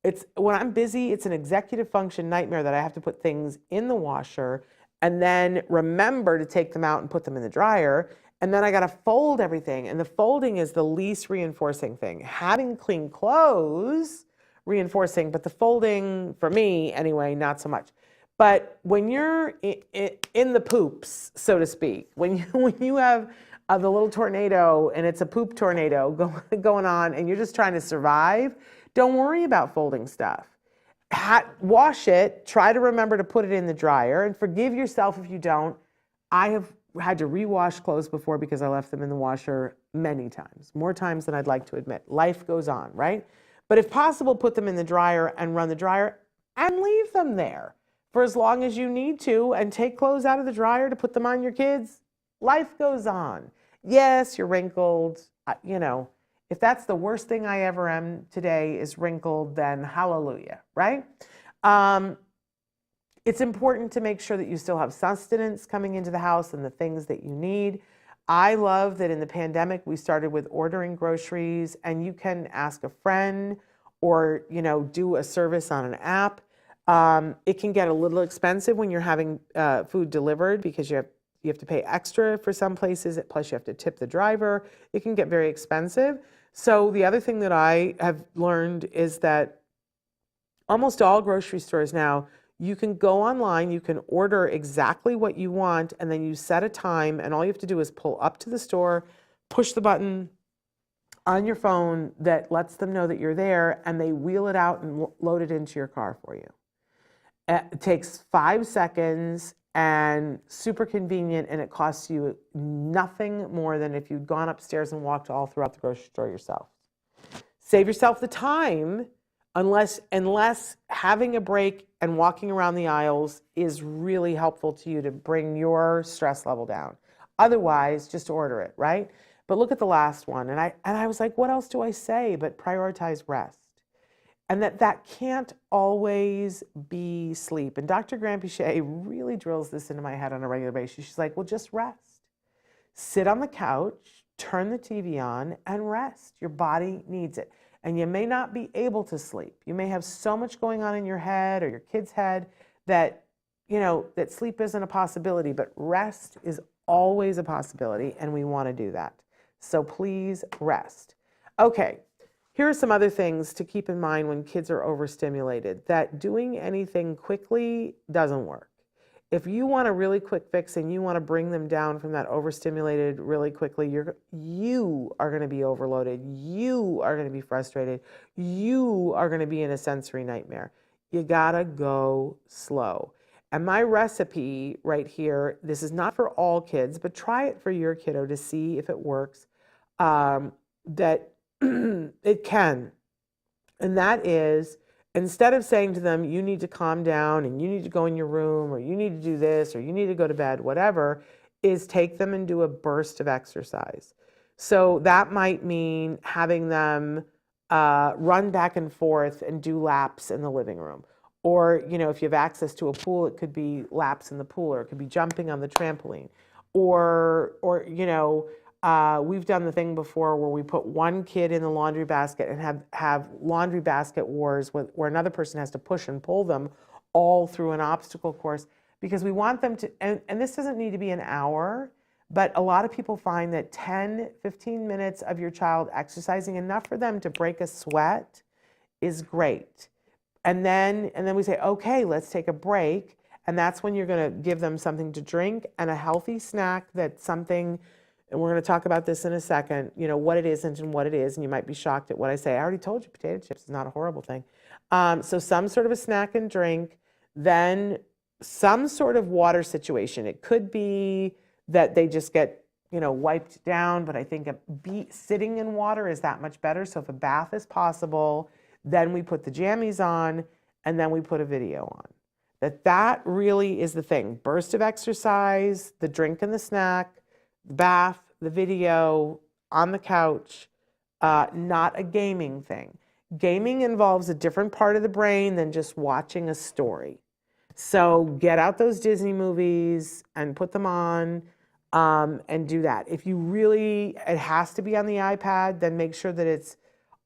[SPEAKER 2] it's when I'm busy, it's an executive function nightmare that I have to put things in the washer and then remember to take them out and put them in the dryer. And then I got to fold everything. And the folding is the least reinforcing thing. Having clean clothes, reinforcing, but the folding, for me anyway, not so much. But when you're in the poops, so to speak, when you have the little tornado and it's a poop tornado going on and you're just trying to survive, don't worry about folding stuff. Wash it, try to remember to put it in the dryer, and forgive yourself if you don't. I have had to rewash clothes before because I left them in the washer many times, more times than I'd like to admit. Life goes on, right? But if possible, put them in the dryer and run the dryer and leave them there for as long as you need to and take clothes out of the dryer to put them on your kids. Life goes on. Yes, you're wrinkled, If that's the worst thing I ever am today is wrinkled, then hallelujah, right? It's important to make sure that you still have sustenance coming into the house and the things that you need. I love that in the pandemic, we started with ordering groceries and you can ask a friend or, do a service on an app. It can get a little expensive when you're having food delivered because you have to pay extra for some places, plus you have to tip the driver. It can get very expensive. So the other thing that I have learned is that almost all grocery stores now, you can go online, you can order exactly what you want, and then you set a time, and all you have to do is pull up to the store, push the button on your phone that lets them know that you're there, and they wheel it out and load it into your car for you. It takes 5 seconds and super convenient, and it costs you nothing more than if you'd gone upstairs and walked all throughout the grocery store yourself. Save yourself the time unless having a break and walking around the aisles is really helpful to you to bring your stress level down. Otherwise, just order it, right? But look at the last one. And I was like, what else do I say but prioritize rest? And that can't always be sleep. And Dr. Granpeesheh really drills this into my head on a regular basis. She's like, well, just rest. Sit on the couch, turn the TV on, and rest. Your body needs it. And you may not be able to sleep. You may have so much going on in your head or your kid's head that, that sleep isn't a possibility, but rest is always a possibility, and we want to do that. So please rest. Okay, here are some other things to keep in mind when kids are overstimulated, that doing anything quickly doesn't work. If you want a really quick fix and you want to bring them down from that overstimulated really quickly, you are going to be overloaded. You are going to be frustrated. You are going to be in a sensory nightmare. You got to go slow. And my recipe right here, this is not for all kids, but try it for your kiddo to see if it works, that it can. And that is, instead of saying to them, you need to calm down and you need to go in your room or you need to do this or you need to go to bed, whatever, is take them and do a burst of exercise. So that might mean having them run back and forth and do laps in the living room. Or, if you have access to a pool, it could be laps in the pool, or it could be jumping on the trampoline. Or we've done the thing before where we put one kid in the laundry basket and have laundry basket wars where another person has to push and pull them all through an obstacle course, because we want them to, and this doesn't need to be an hour, but a lot of people find that 10, 15 minutes of your child exercising, enough for them to break a sweat, is great. And then we say, okay, let's take a break. And that's when you're going to give them something to drink and a healthy snack, that's something, and we're going to talk about this in a second, what it isn't and what it is. And you might be shocked at what I say. I already told you potato chips is not a horrible thing. So some sort of a snack and drink, then some sort of water situation. It could be that they just get, wiped down, but I think sitting in water is that much better. So if a bath is possible, then we put the jammies on, and then we put a video on. That really is the thing. Burst of exercise, the drink and the snack, the bath, the video, on the couch, not a gaming thing. Gaming involves a different part of the brain than just watching a story. So get out those Disney movies and put them on, and do that. If it has to be on the iPad, then make sure that it's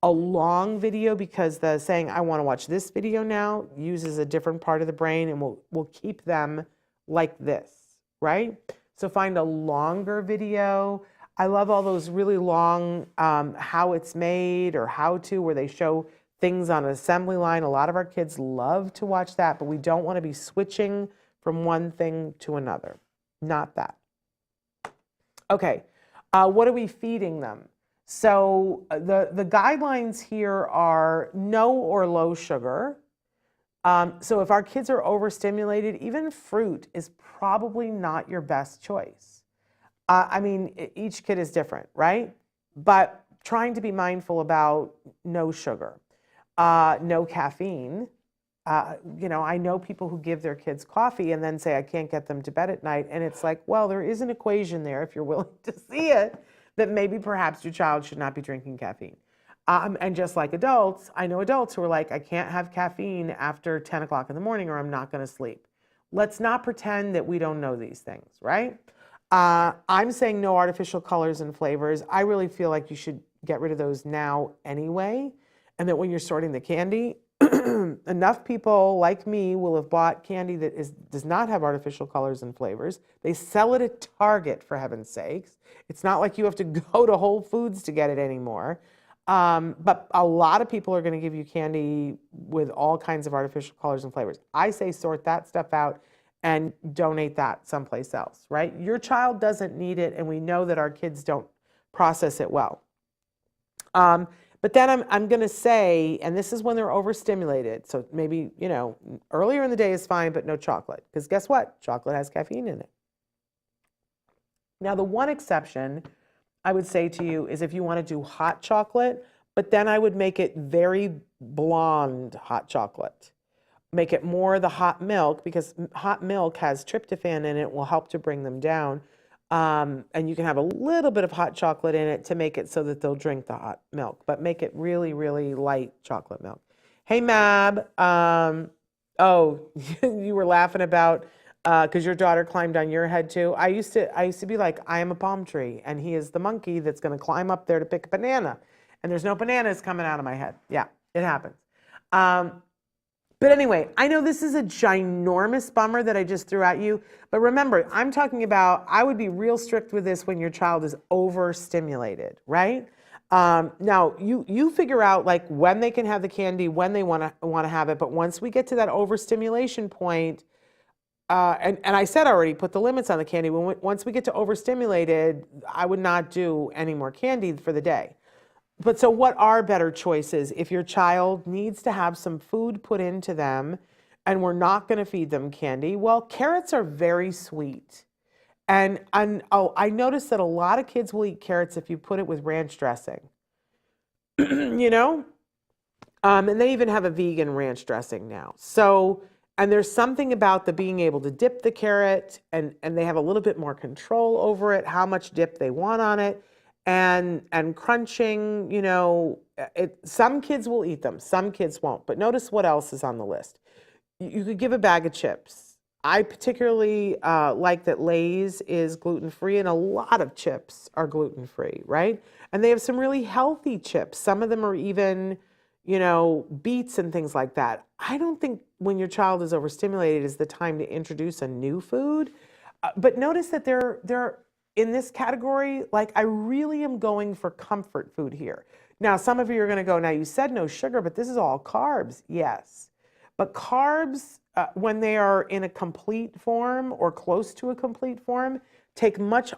[SPEAKER 2] a long video, because the saying, I want to watch this video now, uses a different part of the brain and will keep them like this, right? So find a longer video. I love all those really long how it's made or how to, where they show things on an assembly line. A lot of our kids love to watch that, but we don't want to be switching from one thing to another. Not that. Okay, what are we feeding them? So the guidelines here are no or low sugar. So if our kids are overstimulated, even fruit is probably not your best choice. Each kid is different, right? But trying to be mindful about no sugar, no caffeine. I know people who give their kids coffee and then say, I can't get them to bed at night. And it's like, well, there is an equation there, if you're willing to see it, that maybe perhaps your child should not be drinking caffeine. And just like adults, I know adults who are like, I can't have caffeine after 10 o'clock in the morning or I'm not going to sleep. Let's not pretend that we don't know these things, right? I'm saying no artificial colors and flavors. I really feel like you should get rid of those now anyway. And that when you're sorting the candy, enough people like me will have bought candy that does not have artificial colors and flavors. They sell it at Target, for heaven's sakes. It's not like you have to go to Whole Foods to get it anymore. But a lot of people are going to give you candy with all kinds of artificial colors and flavors. I say sort that stuff out and donate that someplace else, right? Your child doesn't need it, and we know that our kids don't process it well. But then I'm going to say, and this is when they're overstimulated, so maybe, earlier in the day is fine, but no chocolate. Because guess what? Chocolate has caffeine in it. Now, the one exception I would say to you is if you want to do hot chocolate, but then I would make it very blonde hot chocolate. Make it more the hot milk, because hot milk has tryptophan in it, will help to bring them down. And you can have a little bit of hot chocolate in it to make it so that they'll drink the hot milk, but make it really, really light chocolate milk. Hey, Mab. Oh, you were laughing about because your daughter climbed on your head too. I used to be like, I am a palm tree, and he is the monkey that's going to climb up there to pick a banana, and there's no bananas coming out of my head. Yeah, it happens. But anyway, I know this is a ginormous bummer that I just threw at you, but remember, I'm talking about, I would be real strict with this when your child is overstimulated, right? Now, you figure out like when they can have the candy, when they want to have it, but once we get to that overstimulation point, and I said already, put the limits on the candy. Once we get to overstimulated, I would not do any more candy for the day. But so what are better choices if your child needs to have some food put into them and we're not going to feed them candy? Well, carrots are very sweet. And I noticed that a lot of kids will eat carrots if you put it with ranch dressing. And they even have a vegan ranch dressing now. So, and there's something about the being able to dip the carrot, and they have a little bit more control over it, how much dip they want on it. And crunching, some kids will eat them, some kids won't. But notice what else is on the list. You could give a bag of chips. I particularly like that Lay's is gluten-free, and a lot of chips are gluten-free, right? And they have some really healthy chips. Some of them are even, beets and things like that. I don't think when your child is overstimulated is the time to introduce a new food. But notice that they're in this category, like I really am going for comfort food here. Now, some of you are going to go, now you said no sugar, but this is all carbs. Yes. But carbs, when they are in a complete form or close to a complete form, take much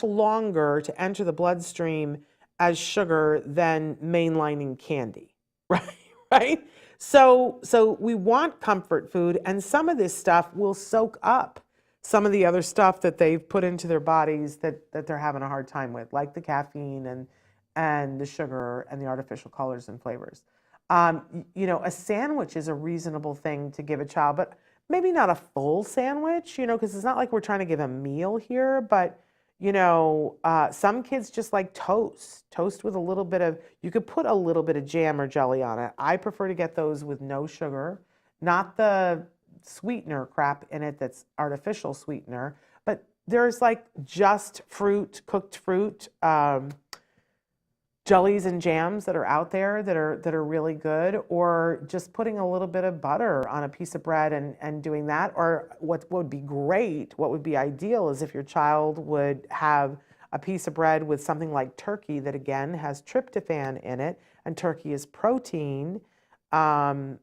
[SPEAKER 2] longer to enter the bloodstream as sugar than mainlining candy, right? So we want comfort food, and some of this stuff will soak up some of the other stuff that they've put into their bodies that they're having a hard time with, like the caffeine and the sugar and the artificial colors and flavors. A sandwich is a reasonable thing to give a child, but maybe not a full sandwich, because it's not like we're trying to give a meal here, but, some kids just like toast with a little bit of, you could put a little bit of jam or jelly on it. I prefer to get those with no sugar, not the sweetener crap in it that's artificial sweetener, but there's like just cooked fruit, jellies and jams that are out there that are really good, or just putting a little bit of butter on a piece of bread and doing that. Or what would be great, what would be ideal, is if your child would have a piece of bread with something like turkey that again has tryptophan in it, and turkey is protein. But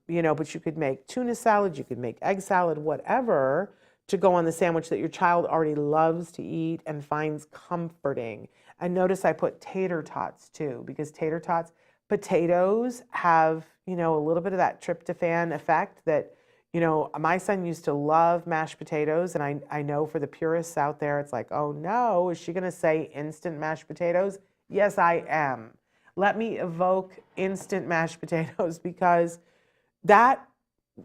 [SPEAKER 2] you could make tuna salad, you could make egg salad, whatever, to go on the sandwich that your child already loves to eat and finds comforting. And notice I put tater tots too, because potatoes have, a little bit of that tryptophan effect that, my son used to love mashed potatoes. And I know for the purists out there, it's like, oh no, is she going to say instant mashed potatoes? Yes, I am. Let me evoke instant mashed potatoes, because that,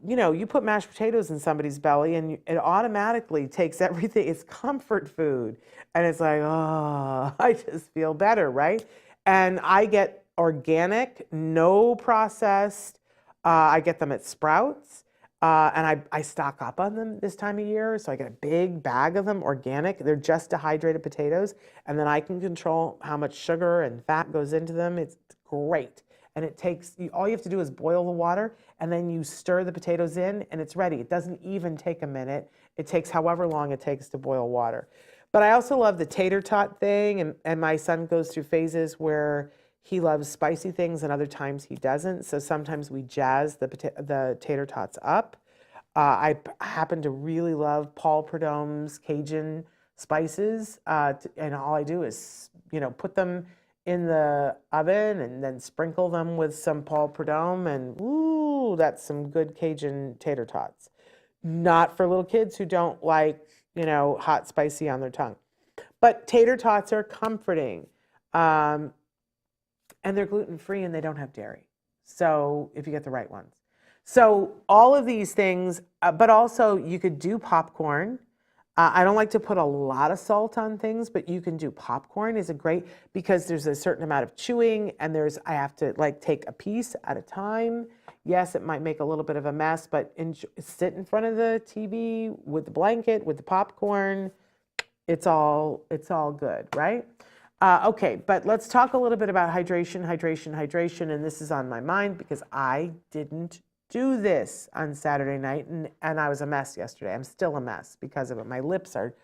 [SPEAKER 2] you put mashed potatoes in somebody's belly and it automatically takes everything. It's comfort food. And it's like, oh, I just feel better, right? And I get organic, no processed. I get them at Sprouts. And I stock up on them this time of year. So I get a big bag of them, organic. They're just dehydrated potatoes. And then I can control how much sugar and fat goes into them. It's great. and it takes, all you have to do is boil the water, and then you stir the potatoes in, and it's ready. It doesn't even take a minute. It takes however long it takes to boil water. But I also love the tater tot thing, and my son goes through phases where he loves spicy things and other times he doesn't. So sometimes we jazz the tater tots up. I happen to really love Paul Prudhomme's Cajun spices, and all I do is, put them in the oven and then sprinkle them with some Paul Prudhomme, and ooh, that's some good Cajun tater tots. Not for little kids who don't like, hot, spicy on their tongue. But tater tots are comforting. And they're gluten-free and they don't have dairy. So if you get the right ones. So all of these things, but also you could do popcorn. I don't like to put a lot of salt on things, but you can do popcorn is a great, because there's a certain amount of chewing, and I have to take a piece at a time. Yes, it might make a little bit of a mess, but sit in front of the TV with the blanket, with the popcorn. It's all good, right? Okay, but let's talk a little bit about hydration, and this is on my mind because I didn't do this on Saturday night, and I was a mess yesterday. I'm still a mess because of it. My lips are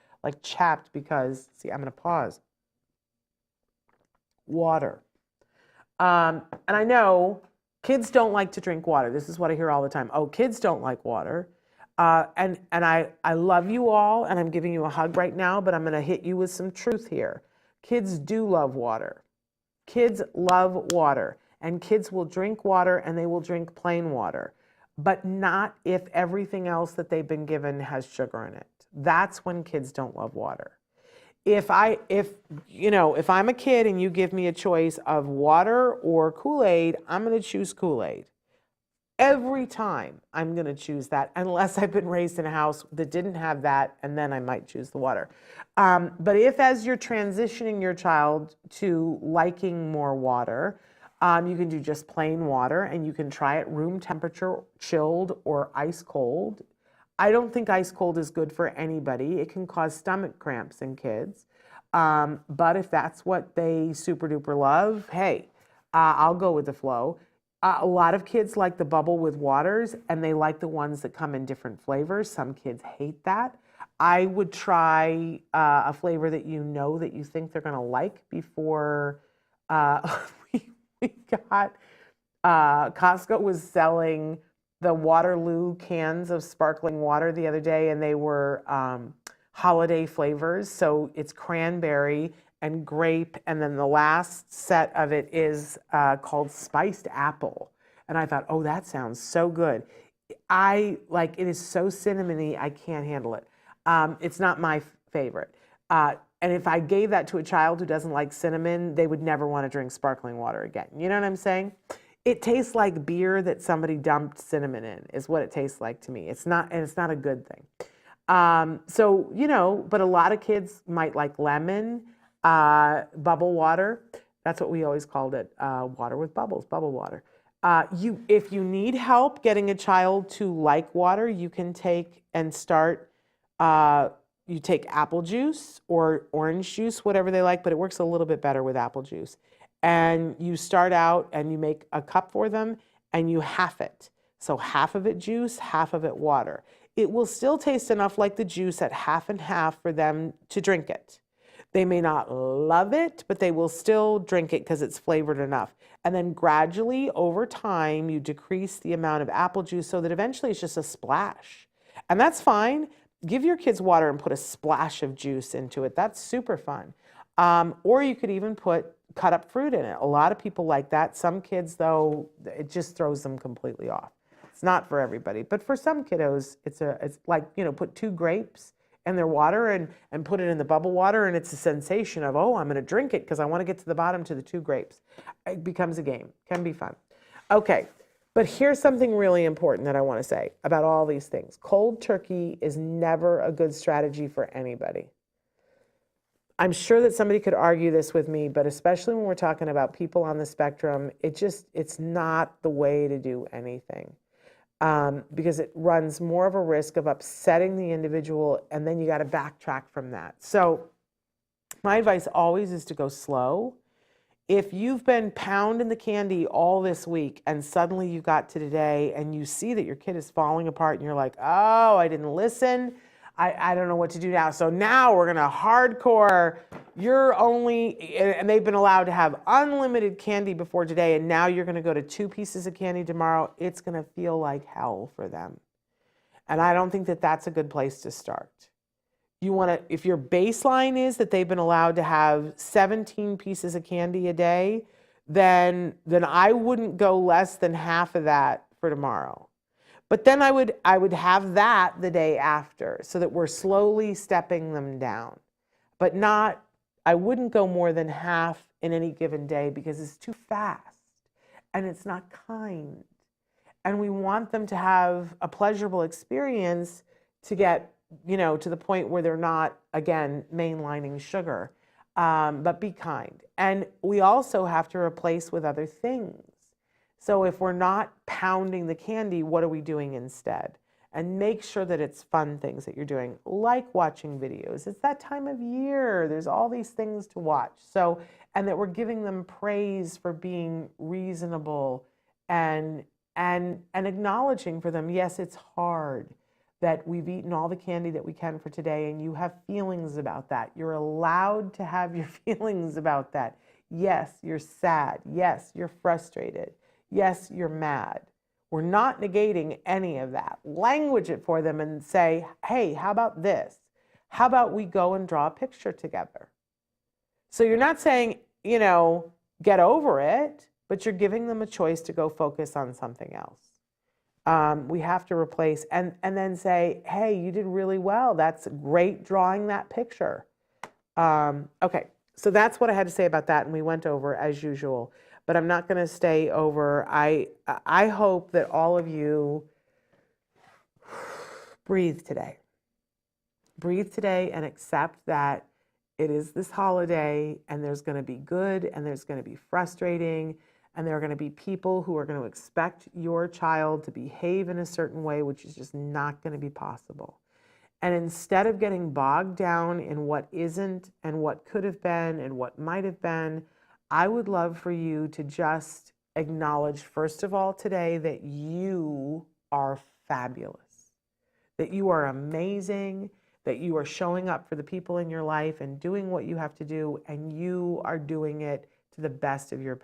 [SPEAKER 2] chapped because, see, I'm going to pause. Water. And I know kids don't like to drink water. This is what I hear all the time. Oh, kids don't like water. And I love you all, and I'm giving you a hug right now, but I'm going to hit you with some truth here. Kids do love water. Kids love water, and kids will drink water, and they will drink plain water, but not if everything else that they've been given has sugar in it. That's when kids don't love water. If I'm a kid and you give me a choice of water or Kool-Aid, I'm going to choose Kool-Aid. Every time I'm going to choose that, unless I've been raised in a house that didn't have that, and then I might choose the water. But if, as you're transitioning your child to liking more water, you can do just plain water, and you can try it room temperature, chilled, or ice cold. I don't think ice cold is good for anybody. It can cause stomach cramps in kids. But if that's what they super duper love, hey, I'll go with the flow. A lot of kids like the bubble with waters, and they like the ones that come in different flavors. Some kids hate that. I would try a flavor that that you think they're going to like before we got, Costco was selling the Waterloo cans of sparkling water the other day, and they were holiday flavors. So it's cranberry and grape, and then the last set of it is called spiced apple. And I thought, oh, that sounds so good. It is so cinnamony, I can't handle it. It's not my favorite. And if I gave that to a child who doesn't like cinnamon, they would never want to drink sparkling water again. You know what I'm saying? It tastes like beer that somebody dumped cinnamon in, is what it tastes like to me. It's not a good thing. But a lot of kids might like lemon, bubble water. That's what we always called it, water with bubbles, bubble water. If you need help getting a child to like water, you can take and start, you take apple juice or orange juice, whatever they like, but it works a little bit better with apple juice. And you start out and you make a cup for them and you half it. So half of it juice, half of it water. It will still taste enough like the juice at half and half for them to drink it. They may not love it, but they will still drink it because it's flavored enough. And then gradually over time, you decrease the amount of apple juice so that eventually it's just a splash. And that's fine. Give your kids water and put a splash of juice into it. That's super fun. Or you could even put cut up fruit in it. A lot of people like that. Some kids, though, it just throws them completely off. It's not for everybody. But for some kiddos, it's like, put 2 grapes in their water and put it in the bubble water, and it's a sensation of, oh, I'm going to drink it because I want to get to the bottom to the 2 grapes. It becomes a game. Can be fun. Okay, but here's something really important that I want to say about all these things. Cold turkey is never a good strategy for anybody. I'm sure that somebody could argue this with me, but especially when we're talking about people on the spectrum, it's not the way to do anything. Because it runs more of a risk of upsetting the individual, and then you got to backtrack from that. So my advice always is to go slow. if you've been pounding the candy all this week and suddenly you got to today and you see that your kid is falling apart and you're like, oh, I didn't listen. I don't know what to do now. So now we're going to hardcore. You're only, and they've been allowed to have unlimited candy before today, and now you're going to go to 2 pieces of candy tomorrow. It's going to feel like hell for them. And I don't think that that's a good place to start. You want to, if your baseline is that they've been allowed to have 17 pieces of candy a day, then I wouldn't go less than half of that for tomorrow. But then I would have that the day after so that we're slowly stepping them down. But not, I wouldn't go more than half in any given day because it's too fast and it's not kind. And we want them to have a pleasurable experience to get, to the point where they're not, again, mainlining sugar, but be kind. And we also have to replace with other things. So if we're not pounding the candy, what are we doing instead? And make sure that it's fun things that you're doing, like watching videos. It's that time of year. There's all these things to watch. So, and that we're giving them praise for being reasonable and acknowledging for them, yes, it's hard that we've eaten all the candy that we can for today and you have feelings about that. You're allowed to have your feelings about that. Yes, you're sad. Yes, you're frustrated. Yes, you're mad. We're not negating any of that. Language it for them and say, hey, how about this? How about we go and draw a picture together? So you're not saying, get over it, but you're giving them a choice to go focus on something else. We have to replace and then say, hey, you did really well. That's great drawing that picture. Okay, so that's what I had to say about that, and we went over as usual. But I'm not going to stay over. I hope that all of you breathe today. Breathe today and accept that it is this holiday and there's going to be good and there's going to be frustrating and there are going to be people who are going to expect your child to behave in a certain way, which is just not going to be possible. And instead of getting bogged down in what isn't and what could have been and what might have been, I would love for you to just acknowledge, first of all, today that you are fabulous, that you are amazing, that you are showing up for the people in your life and doing what you have to do, and you are doing it to the best of your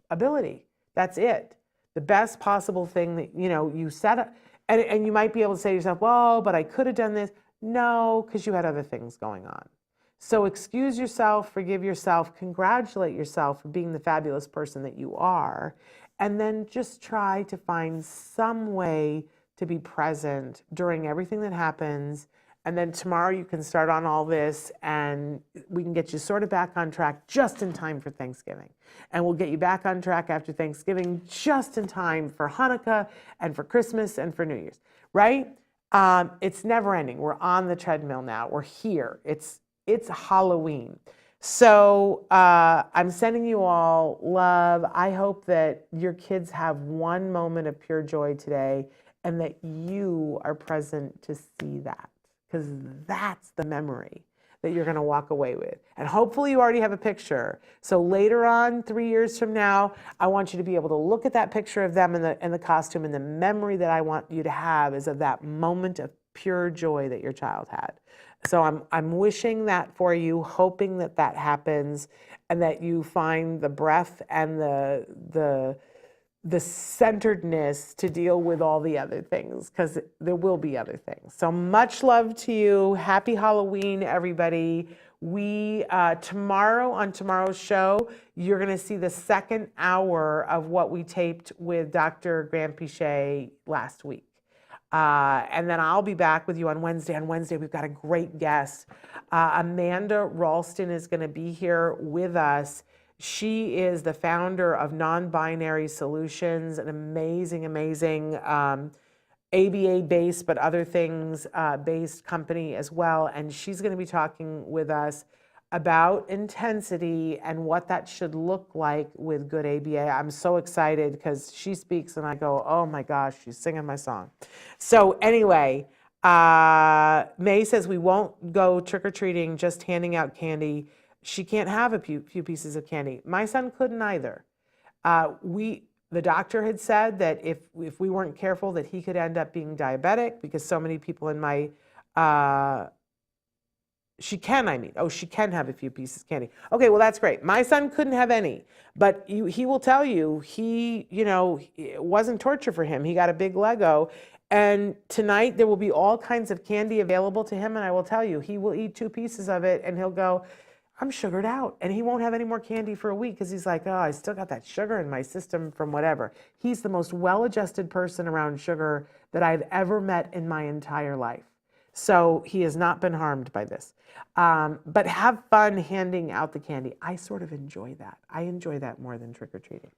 [SPEAKER 2] ability. That's it. The best possible thing that, you set up. And you might be able to say to yourself, well, but I could have done this. No, because you had other things going on. So excuse yourself, forgive yourself, congratulate yourself for being the fabulous person that you are, and then just try to find some way to be present during everything that happens. And then tomorrow you can start on all this and we can get you sort of back on track just in time for Thanksgiving. And we'll get you back on track after Thanksgiving just in time for Hanukkah and for Christmas and for New Year's, right? It's never ending. We're on the treadmill now. We're here. It's Halloween. So I'm sending you all love. I hope that your kids have one moment of pure joy today and that you are present to see that, because that's the memory that you're going to walk away with. And hopefully you already have a picture. So later on, 3 years from now, I want you to be able to look at that picture of them in the costume, and the memory that I want you to have is of that moment of pure joy that your child had. So I'm wishing that for you, hoping that that happens and that you find the breath and the centeredness to deal with all the other things, because there will be other things. So much love to you. Happy Halloween, everybody. We tomorrow, on tomorrow's show, you're going to see the second hour of what we taped with Dr. Graham Pichet last week. And then I'll be back with you on Wednesday. On Wednesday, we've got a great guest. Amanda Ralston is going to be here with us. She is the founder of Non-Binary Solutions, an amazing, amazing ABA-based, but other things based company as well. And she's going to be talking with us about intensity and what that should look like with good ABA. I'm so excited because she speaks and I go, oh my gosh, she's singing my song. So anyway, May says we won't go trick-or-treating, just handing out candy. she can't have a few pieces of candy. My son couldn't either. The doctor had said that if we weren't careful, that he could end up being diabetic because so many people in my she can have a few pieces of candy. Okay, well, that's great. My son couldn't have any, but he will tell you it wasn't torture for him. He got a big Lego, and tonight there will be all kinds of candy available to him, and I will tell you, he will eat 2 pieces of it, and he'll go, I'm sugared out, and he won't have any more candy for a week because he's like, oh, I still got that sugar in my system from whatever. He's the most well-adjusted person around sugar that I've ever met in my entire life. So he has not been harmed by this. But have fun handing out the candy. I sort of enjoy that. I enjoy that more than trick-or-treating.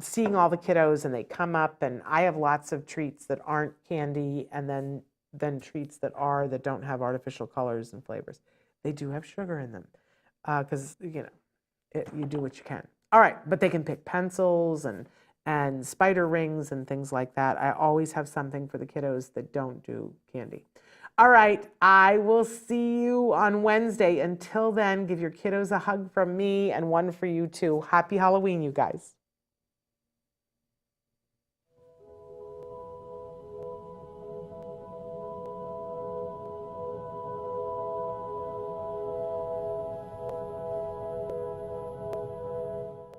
[SPEAKER 2] Seeing all the kiddos and they come up, and I have lots of treats that aren't candy, and then treats that don't have artificial colors and flavors. They do have sugar in them because, you do what you can. All right, but they can pick pencils and spider rings and things like that. I always have something for the kiddos that don't do candy. All right, I will see you on Wednesday. Until then, give your kiddos a hug from me and one for you too. Happy Halloween, you guys.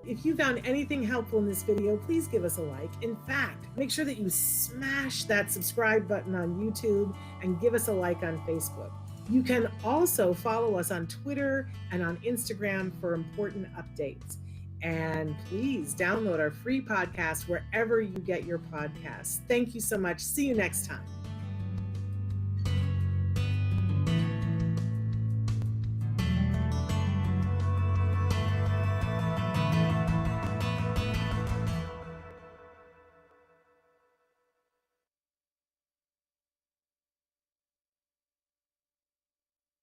[SPEAKER 2] If you found anything helpful in this video, please give us a like. In fact, make sure that you smash that subscribe button on YouTube and give us a like on Facebook. You can also follow us on Twitter and on Instagram for important updates. And please download our free podcast wherever you get your podcasts. Thank you so much. See you next time.